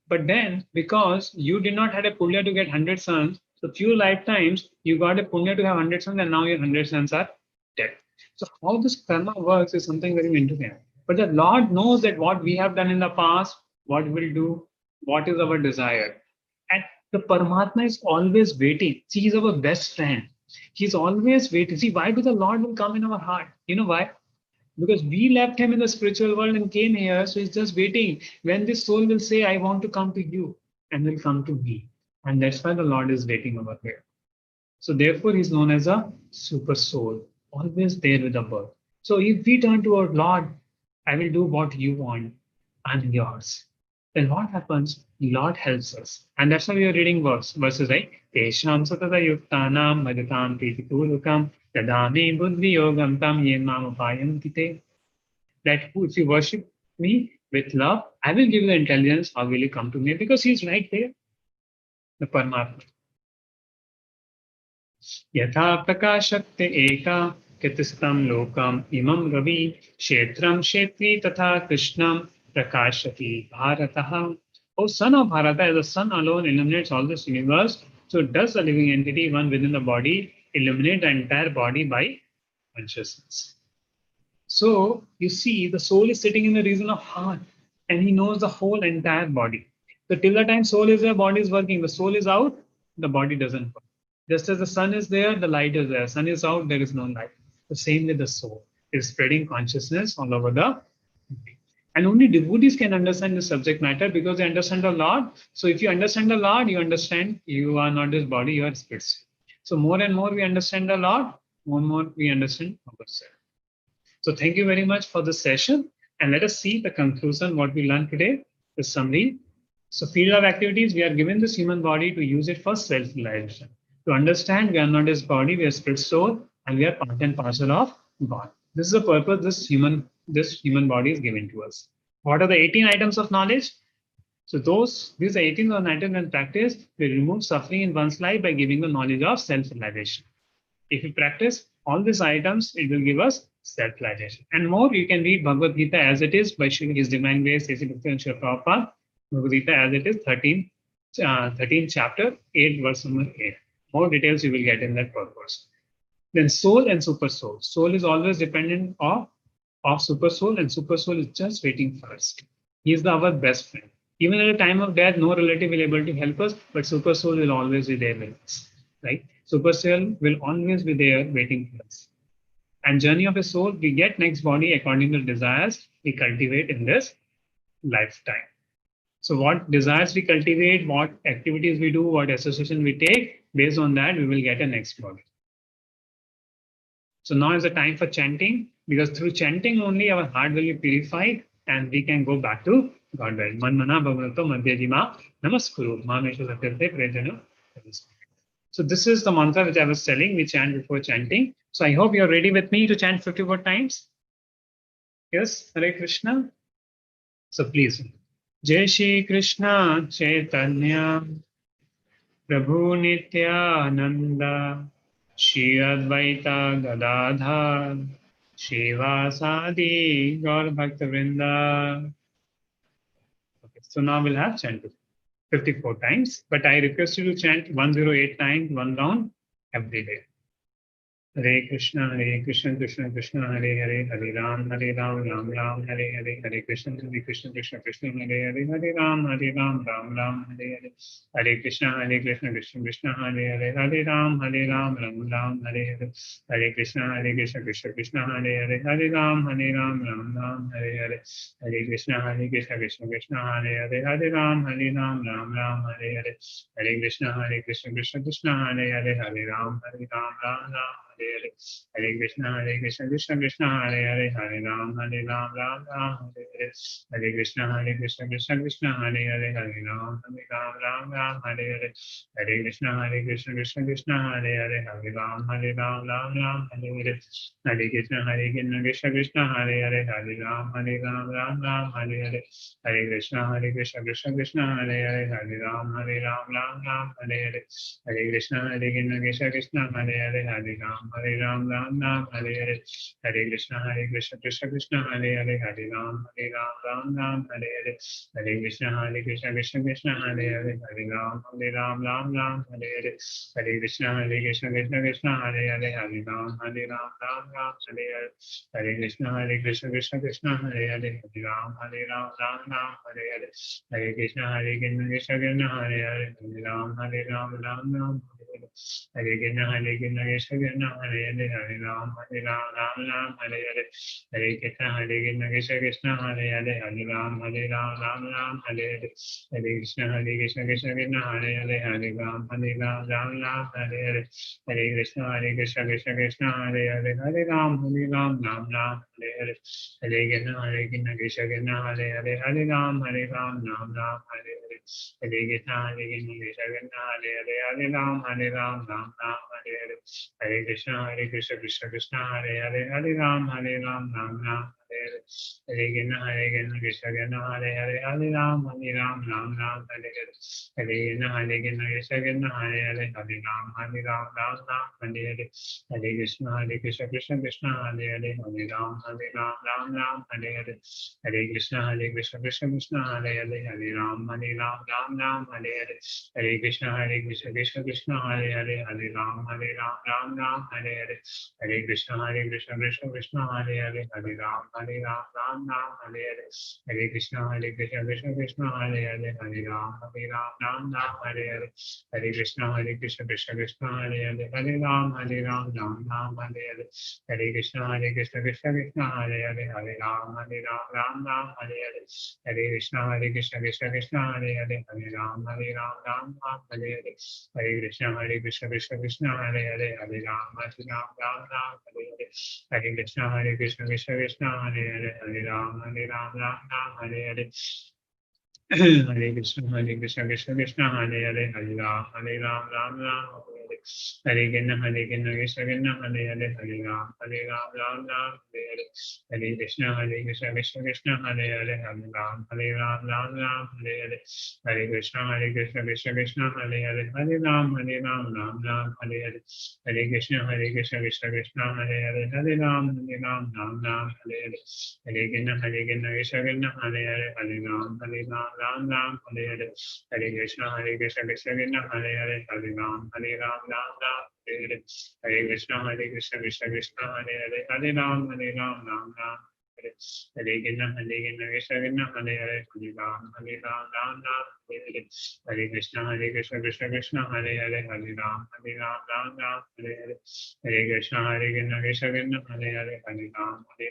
But then, because you did not have a punya to get 100 sons, so few lifetimes you got a punya to have 100 sons, and now your 100 sons are dead. So how this karma works is something very interesting. But the Lord knows that what we have done in the past, what we'll do, what is our desire. And the Paramatma is always waiting. See, he's our best friend. He's always waiting. See, why do the Lord will come in our heart? You know why? Because we left him in the spiritual world and came here, so he's just waiting when this soul will say, I want to come to you, and will come to me. And that's why the Lord is waiting over here. So therefore, he's known as a super soul, always there with the birth. So if we turn to our Lord, I will do what you want, I'm yours. Then what happens? Lord helps us. And that's why we are reading verses, right? Tesham satata yuktanam bhajatam pritipurukam dadami buddhi yogam tam yen mam upayam tite. That if you worship me with love, I will give you the intelligence. How will you come to me? Because he's right there, the Paramatma. Yatha prakashakte eka kitistam lokam imam ravi kshetram kshetri tatha krishnam prakashati bharataha. O son of Bharata, as the sun alone illuminates all this universe, so does the living entity, one within the body, illuminate the entire body by consciousness. So you see, the soul is sitting in the region of heart, and he knows the whole entire body. So till the time soul is there, body is working. The soul is out, the body doesn't work. Just as the sun is there, the light is there. Sun is out, there is no light. The same with the soul. It is spreading consciousness all over the body. And only devotees can understand the subject matter because they understand the Lord. So if you understand the Lord, you understand you are not this body, you are spirit. So more and more we understand the Lord, more and more we understand ourselves. So thank you very much for this session. And let us see the conclusion, what we learned today, the summary. So field of activities, we are given this human body to use it for self-realization. To understand we are not his body, we are spirit soul, and we are part and parcel of God. This is the purpose this human body is given to us. What are the 18 items of knowledge? So these 18 items in practice will remove suffering in one's life by giving the knowledge of self-realization. If you practice all these items, it will give us self-realization. And more, you can read Bhagavad Gita as it is by His Divine Grace, A.C. Bhaktivinoda Prabhupada. Bhagavad Gita as it is, 13th chapter, 8 verse number 8. More details you will get in that purpose. Then soul and super soul. Soul is always dependent of super soul, and super soul is just waiting for us. He is our best friend. Even at the time of death, no relative will be able to help us, but super soul will always be there with us, right? Super soul will always be there waiting for us. And journey of a soul, we get next body according to desires we cultivate in this lifetime. So what desires we cultivate, what activities we do, what association we take, based on that, we will get a next body. So now is the time for chanting, because through chanting only our heart will be purified and we can go back to Godhead. Manmana bhagavato madhyajima namaskuru mameshu satyate prajana. So this is the mantra which I was telling, we chant before chanting. So I hope you're ready with me to chant 54 times. Yes, Hare Krishna. So please. Jai Shri Krishna Chaitanya Prabhu Nityananda Shri Advaita Gadadhar Shivasadi Gaur Bhakta Vrinda. Okay, so now we'll have chanted 54 times, but I request you to chant 108 times, one round every day. Hare Krishna, Krishna Krishna, Hare Ram, Ram Ram, Hare Krishna, Krishna Krishna, Hare Ram, Ram Ram, Hare Krishna, Krishna, Hare Ram, Ram Ram, Hare Krishna, Krishna, Hare Ram, Ram Ram, Hare Krishna, Krishna, Hare Ram, Ram Ram, Hare Krishna, Krishna, Hare Ram, Ram Ram. Hare Krishna, Krishna Krishna, Hare Ram, Ram Ram, Hare Hare Krishna Krishna Krishna Hare Hare Hare Ram Ram Ram Hare Hare Hare Krishna Krishna Krishna Hare Hare Hare Ram Ram Hare Hare Hare Krishna Krishna Krishna Hare Hare Hare Ram Ram Hare Hare Hare Krishna Krishna Krishna Hare Hare Hare Ram Ram Hare Hare Hare Krishna Krishna Krishna Hare Hare Hare Ram Ram Hare Hare Hare Krishna Krishna Krishna Hare Hare Hare Ram Ram Hare Hare Hare Krishna Krishna Krishna Hare Hare Hare Ram Ram Hare Hare Hare Krishna Krishna Krishna Hare Hare Hare Ram Ram Hare Hare Hare Krishna Krishna Krishna Hare Hare Hare Ram Ram Hare Hare Hare Krishna Krishna Krishna Hare Hare Hare Ram Ram Hare Krishna Krishna Krishna Hare Hare Hare Ram Ram Hare Hare Hare Krishna Krishna Krishna Hare Hare Hare Ram Ram Hare Hare Hare Krishna Krishna Krishna Hare Hare Hare Ram Ram Hare Hare Hare Krishna Krishna Krishna Hare Hare Hare Ram Ram Hare Hare Hare Krishna Krishna Krishna Hare Hare Hare Ram Hare Ram Hare Hare Hare Krishna Krishna Krishna Hare Hare Hare Ram Ram Hare Hare Hare Krishna Krishna Krishna Hare Hare Hare Ram Ram Hare Hare Hare Krishna Krishna Krishna Hare Hare Hare Ram Ram Hare Hare Hare Krishna Krishna Krishna Hare Hare Hare Ram Hare Hare Hare Krishna Krishna Krishna Hare Hare Hare Ram Hare Hare Hare Krishna Krishna Krishna Hare Hare Hare Ram Hare Hare Hare Krishna Krishna Krishna Hare Hare Hare Ram Hare Hare Hare Krishna Krishna Krishna Hare Hare Hare Ram Hare Hare Hare Krishna Krishna Krishna Hare Hare Hare Ram Hare Hare Hare Krishna Krishna Krishna Hare Hare Hare Ram Hare Hare Hare Krishna Krishna Krishna Hare Hare Hare Ram Hare Hare Hare Krishna Krishna Krishna Hare Hare Hare Ram Hare Hare Hare Krishna Krishna Hare Hare Hare Ram Hare Hare Hare Krishna Krishna Krishna Hare Hare Hare Ram Hare Hare Hare Krishna Krishna Krishna Hare Hare Hare Ram Ram Hare Hare Hare Krishna Krishna Krishna Hare Hare Hare Ram Ram Hare Hare Hare Krishna Krishna Krishna Hare Hare Hare Ram Ram Hare Hare Hare Krishna Krishna Krishna Hare Hare Hare Ram Hare Hare Hare Krishna Krishna Krishna Hare Hare Hare Ram Hare Hare Hare Krishna Krishna Krishna Hare Hare Hare Ram Hare Hare Hare Krishna Krishna Krishna Hare Hare Hare Ram Hare Hare Hare Krishna Krishna Krishna Hare Hare Hare Ram Hare Hare Krishna Krishna Hare Hare Hare Ram Hare Hare Krishna Krishna Krishna Hare Hare Hare Ram Hare Hare Hare Krishna Krishna Krishna Hare Hare Hare Ram Hare Hare Hare Krishna Krishna Krishna Hare Hare Hare Ram Hare Hare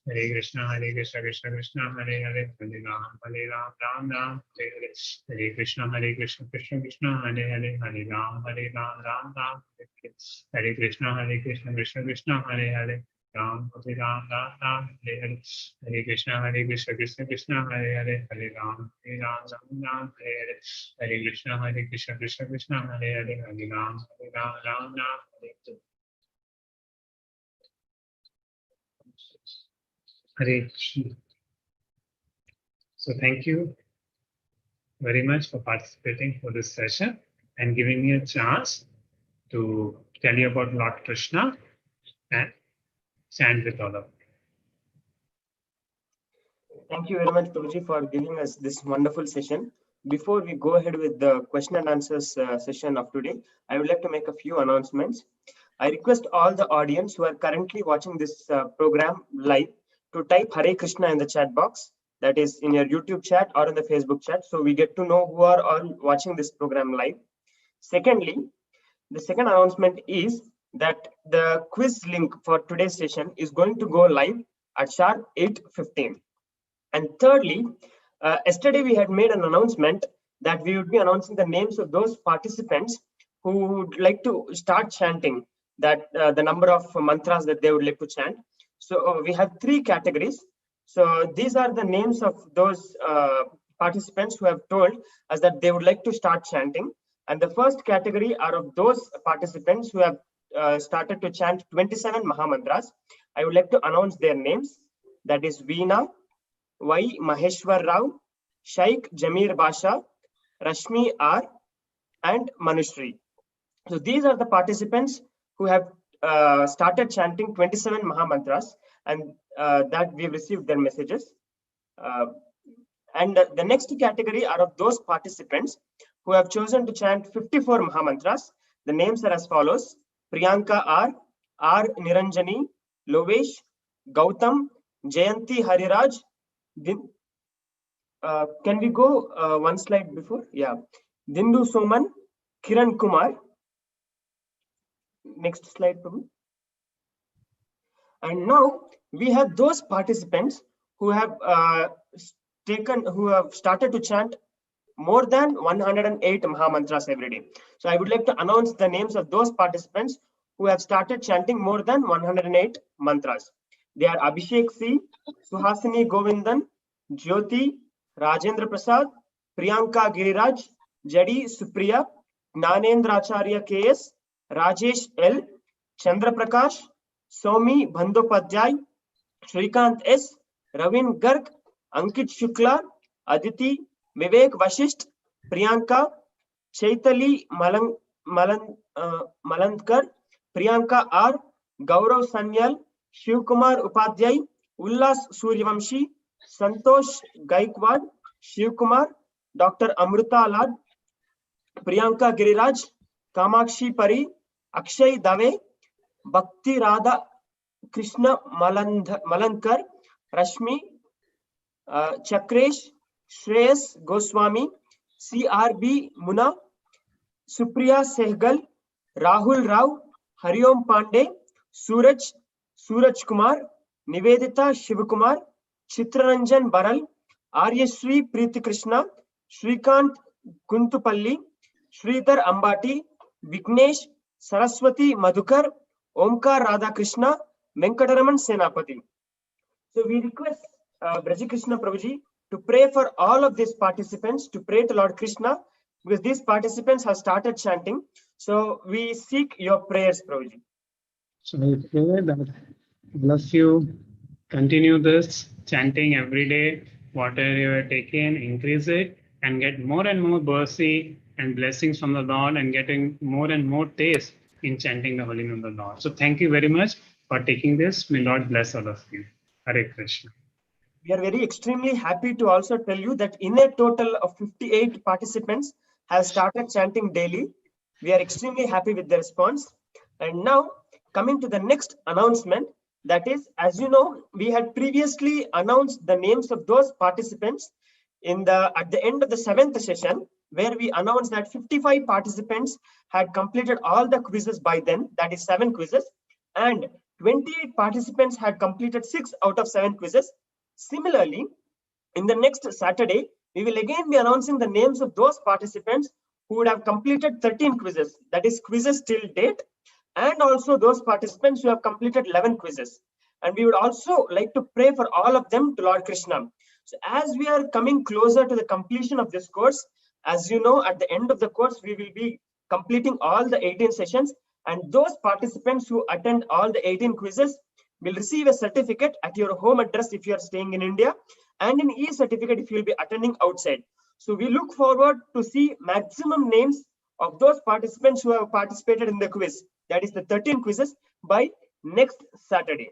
Hare Krishna Krishna Krishna Hare Hare Hare Ram Hare Hare Hare Krishna Krishna Krishna Hare Hare Hare Ram Hare Hare Hare Krishna Krishna Krishna Hare Hare Hare Ram Hare Hare Krishna Krishna Krishna Hare Hare Ram Hare Hare Hare Krishna Krishna Krishna Hare Hare Hare Ram Hare Hare Hare Krishna Krishna Krishna Hare Hare Hare Ram Hare Krishna. So thank you very much for participating for this session and giving me a chance to tell you about Lord Krishna and stand with all of you. Thank you very much, Prabhuji, for giving us this wonderful session. Before we go ahead with the question and answers session of today, I would like to make a few announcements. I request all the audience who are currently watching this program live to type Hare Krishna in the chat box, that is in your YouTube chat or in the Facebook chat, so we get to know who are all watching this program live. Secondly, the second announcement is that the quiz link for today's session is going to go live at sharp 8:15. And thirdly, yesterday we had made an announcement that we would be announcing the names of those participants who would like to start chanting that the number of mantras that they would like to chant. So we have 3 categories. So these are the names of those participants who have told us that they would like to start chanting. And the first category are of those participants who have started to chant 27 Mahamantras. I would like to announce their names. That is Veena, Y. Maheshwar Rao, Shaikh Jamir Basha, Rashmi R, and Manushri. So these are the participants who have started chanting 27 Mahamantras, and that we have received their messages. And the next category are of those participants who have chosen to chant 54 Mahamantras. The names are as follows: Priyanka R. Niranjani, Lovesh, Gautam, Jayanti Hariraj. Can we go one slide before? Yeah. Dindu Soman, Kiran Kumar. Next slide, Prabhu. And now we have those participants who have started to chant more than 108 Mahamantras every day. So I would like to announce the names of those participants who have started chanting more than 108 mantras. They are Abhishek C, Suhasini Govindan, Jyoti, Rajendra Prasad, Priyanka Giriraj, Jadi Supriya, Gnanendra Acharya KS, Rajesh L, Chandra Prakash, Somi Bandopadhyay, Shrikant S, Ravin Garg, Ankit Shukla, Aditi, Vivek Vashisht, Priyanka, Chaitali Malankar, Priyanka R, Gaurav Sanyal, Shivkumar Upadhyay, Ullas Suryavamshi, Santosh Gaikwad, Shivkumar, Dr. Amruta Lad, Priyanka Giriraj, Kamakshi Pari, Akshay Dave, Bhakti Radha Krishna Malankar, Rashmi, Chakresh, Shreyas Goswami, CRB Muna, Supriya Sehgal, Rahul Rao, Hariom Pandey, Suraj Kumar, Nivedita Shivakumar, Chitraranjan Baral, Aryashri Preeti Krishna, Shrikant Kuntupalli, Sridhar Ambati, Vignesh, Saraswati Madhukar, Omkar Radhakrishna, Venkataraman Senapati. So we request Braji Krishna Prabhuji to pray for all of these participants, to pray to Lord Krishna, because these participants have started chanting. So we seek your prayers, Prabhuji. So I pray that all of you continue this chanting every day, whatever you are taking, increase it, and get more and more mercy and blessings from the Lord, and getting more and more taste in chanting the holy name of the Lord. So thank you very much for taking this. May Lord bless all of you. Hare Krishna. We are very extremely happy to also tell you that in a total of 58 participants have started chanting daily. We are extremely happy with the response. And now coming to the next announcement, that is, as you know, we had previously announced the names of those participants at the end of the 7th session, where we announced that 55 participants had completed all the quizzes by then, that is 7 quizzes, and 28 participants had completed 6 out of 7 quizzes. Similarly, in the next Saturday, we will again be announcing the names of those participants who would have completed 13 quizzes, that is quizzes till date, and also those participants who have completed 11 quizzes. And we would also like to pray for all of them to Lord Krishna. So as we are coming closer to the completion of this course, as you know, at the end of the course, we will be completing all the 18 sessions, and those participants who attend all the 18 quizzes will receive a certificate at your home address if you are staying in India, and an e-certificate if you will be attending outside. So we look forward to see maximum names of those participants who have participated in the quiz, that is the 13 quizzes, by next Saturday.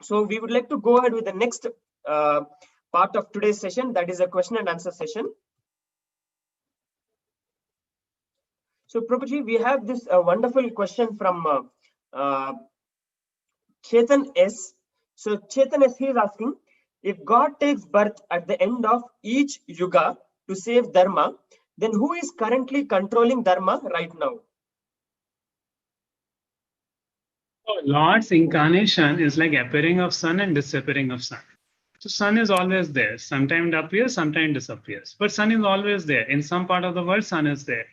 So we would like to go ahead with the next part of today's session, that is a question and answer session. So Prabhuji, we have this wonderful question from Chetan S. So Chetan S, he is asking, if God takes birth at the end of each yuga to save dharma, then who is currently controlling dharma right now? Lord's incarnation is like appearing of sun and disappearing of sun. So sun is always there. Sometimes it appears, sometimes it disappears. But sun is always there. In some part of the world, sun is there.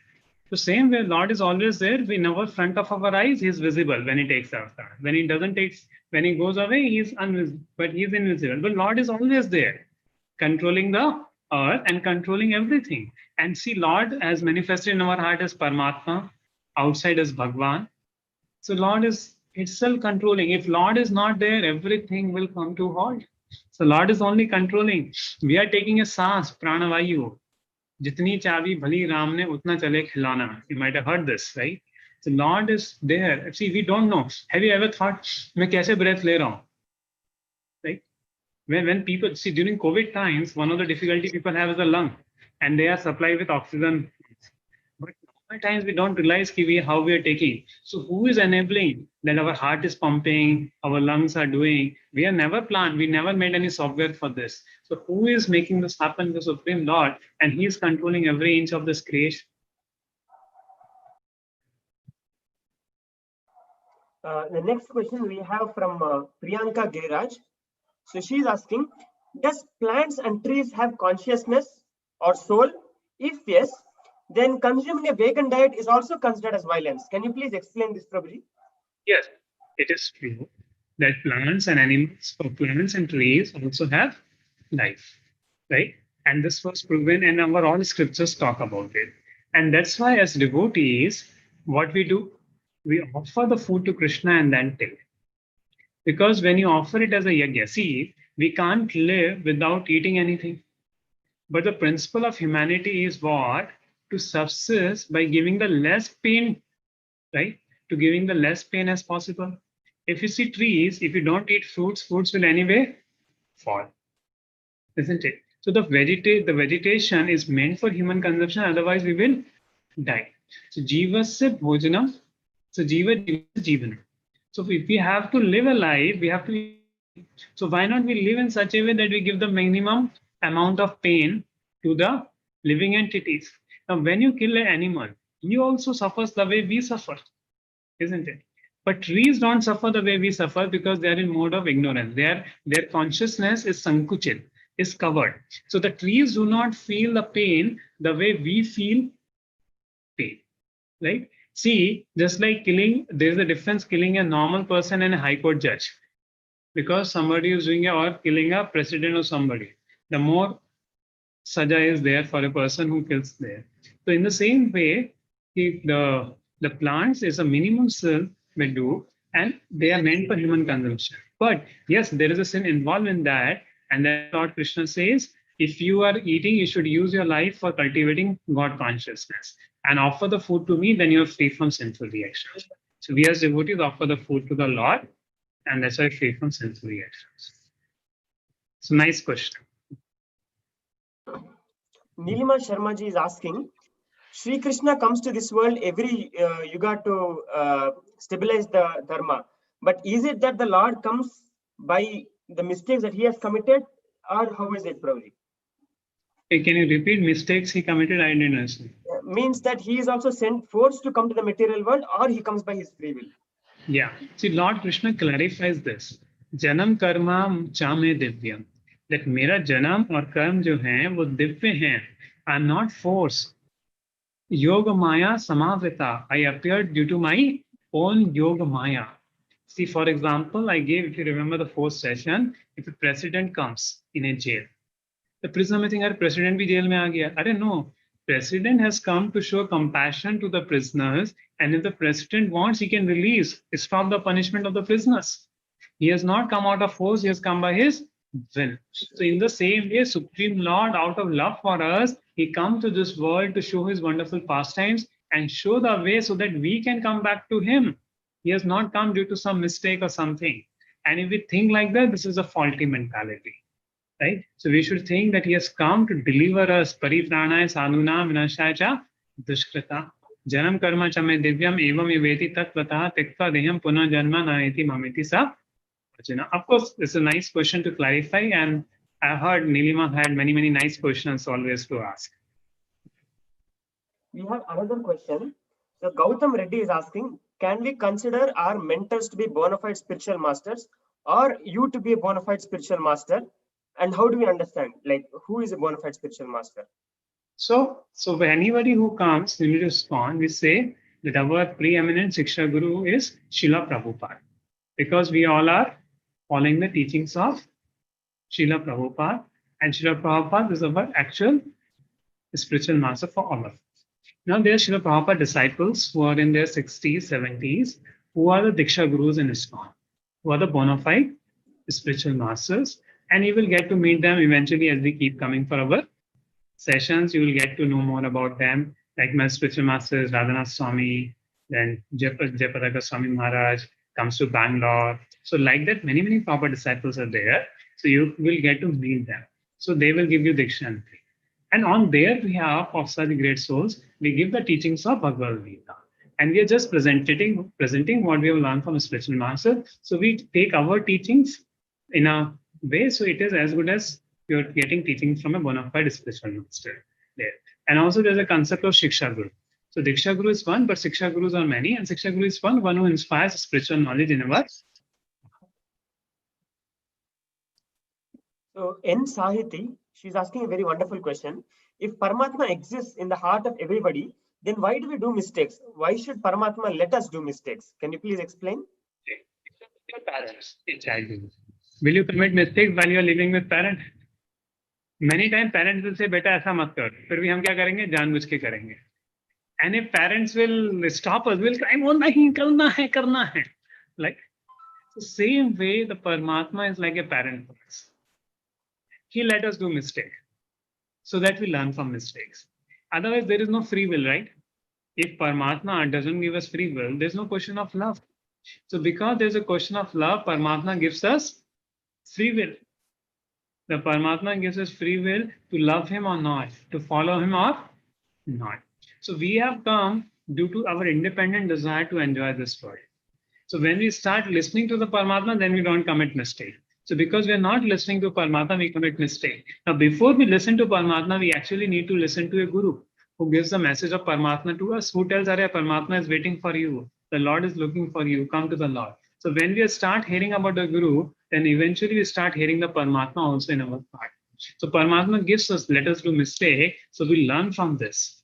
So same way, Lord is always there. In our front of our eyes, He is visible when He takes avatar. When He doesn't take, when He goes away, He is invisible. But He is invisible. But Lord is always there, controlling the earth and controlling everything. And see, Lord as manifested in our heart as Parmatma, outside as Bhagwan. So Lord is itself controlling. If Lord is not there, everything will come to halt. So Lord is only controlling. We are taking a सांस, pranavayu. Jitni chavi bhali Ram ne utna chale khilana. You might have heard this, right? So Lord is there. See, we don't know. Have you ever thought, मैं कैसे breath ले रहा हूँ? Right? When people see during COVID times, one of the difficulty people have is the lung, and they are supplied with oxygen. But normal times we don't realize how we are taking. So who is enabling that our heart is pumping, our lungs are doing? We have never planned, we never made any software for this. So who is making this happen? The Supreme Lord, and He is controlling every inch of this creation. The next question we have from Priyanka Gairaj. So she is asking, does plants and trees have consciousness or soul? If yes, then consuming a vegan diet is also considered as violence. Can you please explain this, Prabhuji? Yes, it is true that plants and animals, or plants and trees also have life, right? And this was proven, and our all scriptures talk about it. And that's why, as devotees, what we do, we offer the food to Krishna and then take. Because when you offer it as a yajna, see, we can't live without eating anything. But the principle of humanity is what? To subsist by giving the less pain, right? To giving the less pain as possible. If you see trees, if you don't eat fruits, fruits will anyway fall, isn't it? So the vegetation is meant for human consumption, otherwise we will die. So jivasya bhojanam, so jiva jivanam. So if we have to live a life, we have to eat. So why not we live in such a way that we give the minimum amount of pain to the living entities? Now, when you kill an animal, he also suffers the way we suffer, isn't it? But trees don't suffer the way we suffer because they are in mode of ignorance. Their consciousness is sankuchit, is covered. So the trees do not feel the pain the way we feel pain, right? See, just like killing, there's a difference killing a normal person and a high court judge. Because somebody is doing or killing a president or somebody, the more saja is there for a person who kills there. So in the same way, if the plants is a minimum sin may do, and they are meant for human consumption. But yes, there is a sin involved in that, and then Lord Krishna says, if you are eating, you should use your life for cultivating God consciousness and offer the food to me, then you are free from sinful reactions. So we as devotees offer the food to the Lord, and that's why free from sensory reactions. So nice question. Nilima Sharma ji is asking, Sri Krishna comes to this world every yuga to stabilize the dharma. But is it that the Lord comes by the mistakes that he has committed, or how is it, Prabhuji? Hey, can you repeat mistakes he committed? I didn't understand. Means that he is also forced to come to the material world, or he comes by his free will. Yeah. See, Lord Krishna clarifies this. Janam karma chame divyam. That मेरा जन्म और कर्म जो हैं वो दिव्य हैं. I'm not forced. Yoga Maya Samavita. I appeared due to my own Yoga Maya. See, for example, I gave, if you remember the fourth session, if a president comes in a jail, the prisoner may think, "Are president bhi jail mein aa gaya?" I don't know. President has come to show compassion to the prisoners, and if the president wants, he can release, stop the punishment of the prisoners. He has not come out of force, he has come by his will. So in the same way, Supreme Lord, out of love for us, he comes to this world to show his wonderful pastimes and show the way so that we can come back to him. He has not come due to some mistake or something. And if we think like that, this is a faulty mentality. Right? So we should think that he has come to deliver us. Paripranaya sadhuna vinashaya cha dushkrita. Janam karma chame divyam evam yaveti tatvata tektva deham punah janma naeti mameti sa. Of course, it's a nice question to clarify, and I heard Nilima had many nice questions always to ask. We have another question. So Gautam Reddy is asking, can we consider our mentors to be bona fide spiritual masters, or you to be a bona fide spiritual master? And how do we understand, like, who is a bona fide spiritual master? So for anybody who comes into ISKCON, we say that our preeminent Shiksha Guru is Srila Prabhupada, because we all are following the teachings of Srila Prabhupada, and Srila Prabhupada is our actual spiritual master for all of us. Now, there are Srila Prabhupada disciples who are in their 60s, 70s, who are the Diksha Gurus in ISKCON, who are the bona fide spiritual masters, and you will get to meet them eventually as we keep coming for our sessions. You will get to know more about them, like my spiritual masters, Radhanath Swami, then Jayapadaka Swami Maharaj comes to Bangalore. So like that, many Prabhupada disciples are there. So you will get to meet them. So they will give you Diksha. And on their behalf of such great souls, we give the teachings of Bhagavad Gita. And we are just presenting what we have learned from a spiritual master. So we take our teachings in a way, so it is as good as you're getting teachings from a bona fide spiritual master there. And also there's a concept of Shiksha Guru. So Diksha Guru is one, but Shiksha Gurus are many, and Shiksha Guru is one who inspires spiritual knowledge in our. So N. Sahiti, she's asking a very wonderful question. If Parmatma exists in the heart of everybody, then why do we do mistakes? Why should Parmatma let us do mistakes? Can you please explain? Your parents in childhood. Will you commit mistakes while you are living with parents? Many times parents will say, "Beta, ऐसा मत कर." फिर भी हम क्या करेंगे? जानबूझ के करेंगे. And if parents will stop us, we'll cry, "Oh, nahi, karna hai." Like the same way, the Paramatma is like a parent for us. He let us do mistakes so that we learn from mistakes. Otherwise, there is no free will, right? If Paramatma doesn't give us free will, there's no question of love. So because there's a question of love, Paramatma gives us free will. The Paramatma gives us free will to love him or not, to follow him or not. So we have come due to our independent desire to enjoy this world. So when we start listening to the Paramatma, then we don't commit mistake. So because we're not listening to Paramatma, we commit mistake. Now, before we listen to Paramatma, we actually need to listen to a Guru who gives the message of Paramatma to us, who tells, "Arey, Paramatma is waiting for you. The Lord is looking for you. Come to the Lord." So when we start hearing about the Guru, then eventually we start hearing the Paramatma also in our heart. So Paramatma gives us, let us do mistake, so we learn from this.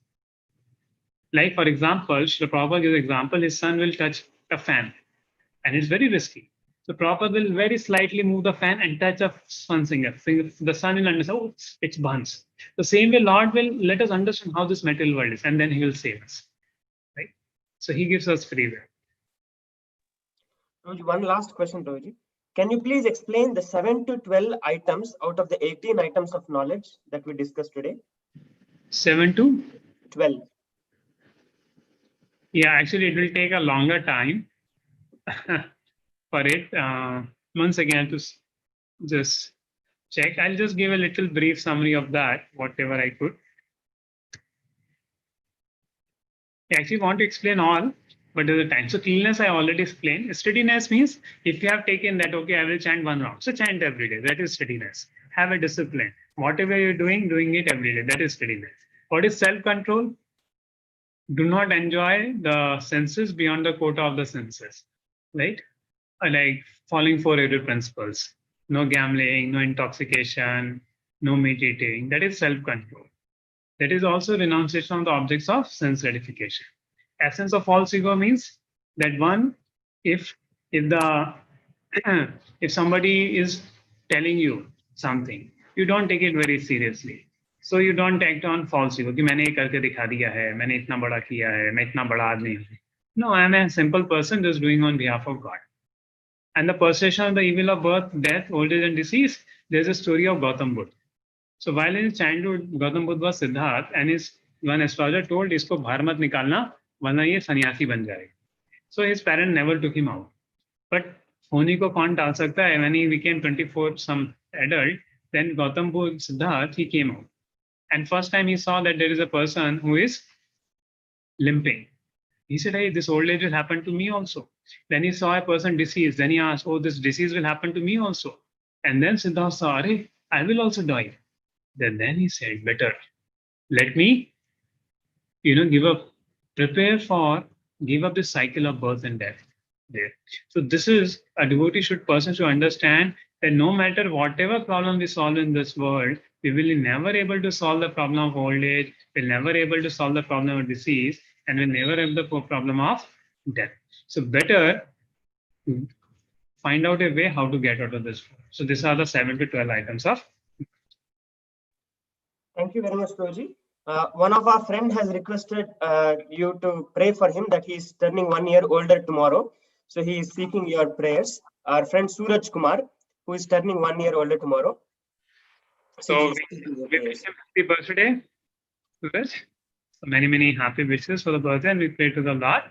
Like for example, Srila Prabhupada gives example, his son will touch a fan and it's very risky. So Prabhupada will very slightly move the fan and touch a sun's finger. The sun will understand, oh, it's burns. The same way Lord will let us understand how this material world is, and then he will save us. Right? So he gives us free will. One last question, Prabhuji. Can you please explain the 7 to 12 items out of the 18 items of knowledge that we discussed today? 7 to 12. Yeah, actually, it will take a longer time for it. Once again, to just check, I'll just give a little brief summary of that, whatever I could. I actually want to explain all, but there's a time. So cleanliness, I already explained. Steadiness means if you have taken that, okay, I will chant one round. So chant every day. That is steadiness. Have a discipline. Whatever you're doing it every day. That is steadiness. What is self-control? Do not enjoy the senses beyond the quota of the senses, right? Like following four Ayurvedic principles. No gambling, no intoxication, no meat eating. That is self-control. That is also renunciation of the objects of sense gratification. Essence of false ego means that one, if the if somebody is telling you something, you don't take it very seriously. So you don't act on false ego. कि मैंने ये करके दिखा दिया है, मैंने इतना बड़ा किया है, मैं इतना बड़ा आदमी हूँ. No, I am a simple person just doing on behalf of God. And the perception of the evil of birth, death, old age, and disease. There's a story of Gautam Buddha. So while in his childhood, Gautam Buddha was Siddharth, and his one astrologer told, "इसको बाहर मत निकालना, वरना ये सन्यासी बन जाएगा." So his parents never took him out. But होनी को कौन टाल सकता है? When he became 24, some adult, then Gautam Buddha Siddharth, he came out. And first time he saw that there is a person who is limping. He said, "Hey, this old age will happen to me also." Then he saw a person deceased. Then he asked, "Oh, this disease will happen to me also." And then Siddharth saw, "Arey, I will also die." Then he said, "Better, let me, give up this cycle of birth and death there." So this is a devotee person should understand that no matter whatever problem we solve in this world, we will never able to solve the problem of old age, we'll never able to solve the problem of disease, and we'll never have the problem of death. So better find out a way how to get out of this world. So these are the 7 to 12 items of. Thank you very much, Prabhuji. One of our friend has requested you to pray for him that he is turning 1 year older tomorrow. So he is seeking your prayers. Our friend Suraj Kumar, who is turning 1 year older tomorrow. So he is seeking your we wish prayers. him happy birthday, Suraj. So many happy wishes for the birthday, and we pray to the Lord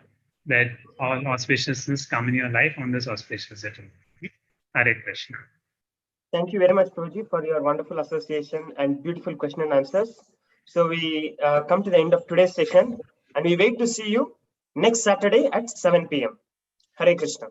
that all auspicious things come in your life on this auspicious day. Hare Krishna. Thank you very much, Prabhuji, for your wonderful association and beautiful question and answers. So we come to the end of today's session, and we wait to see you next Saturday at 7 p.m. Hare Krishna.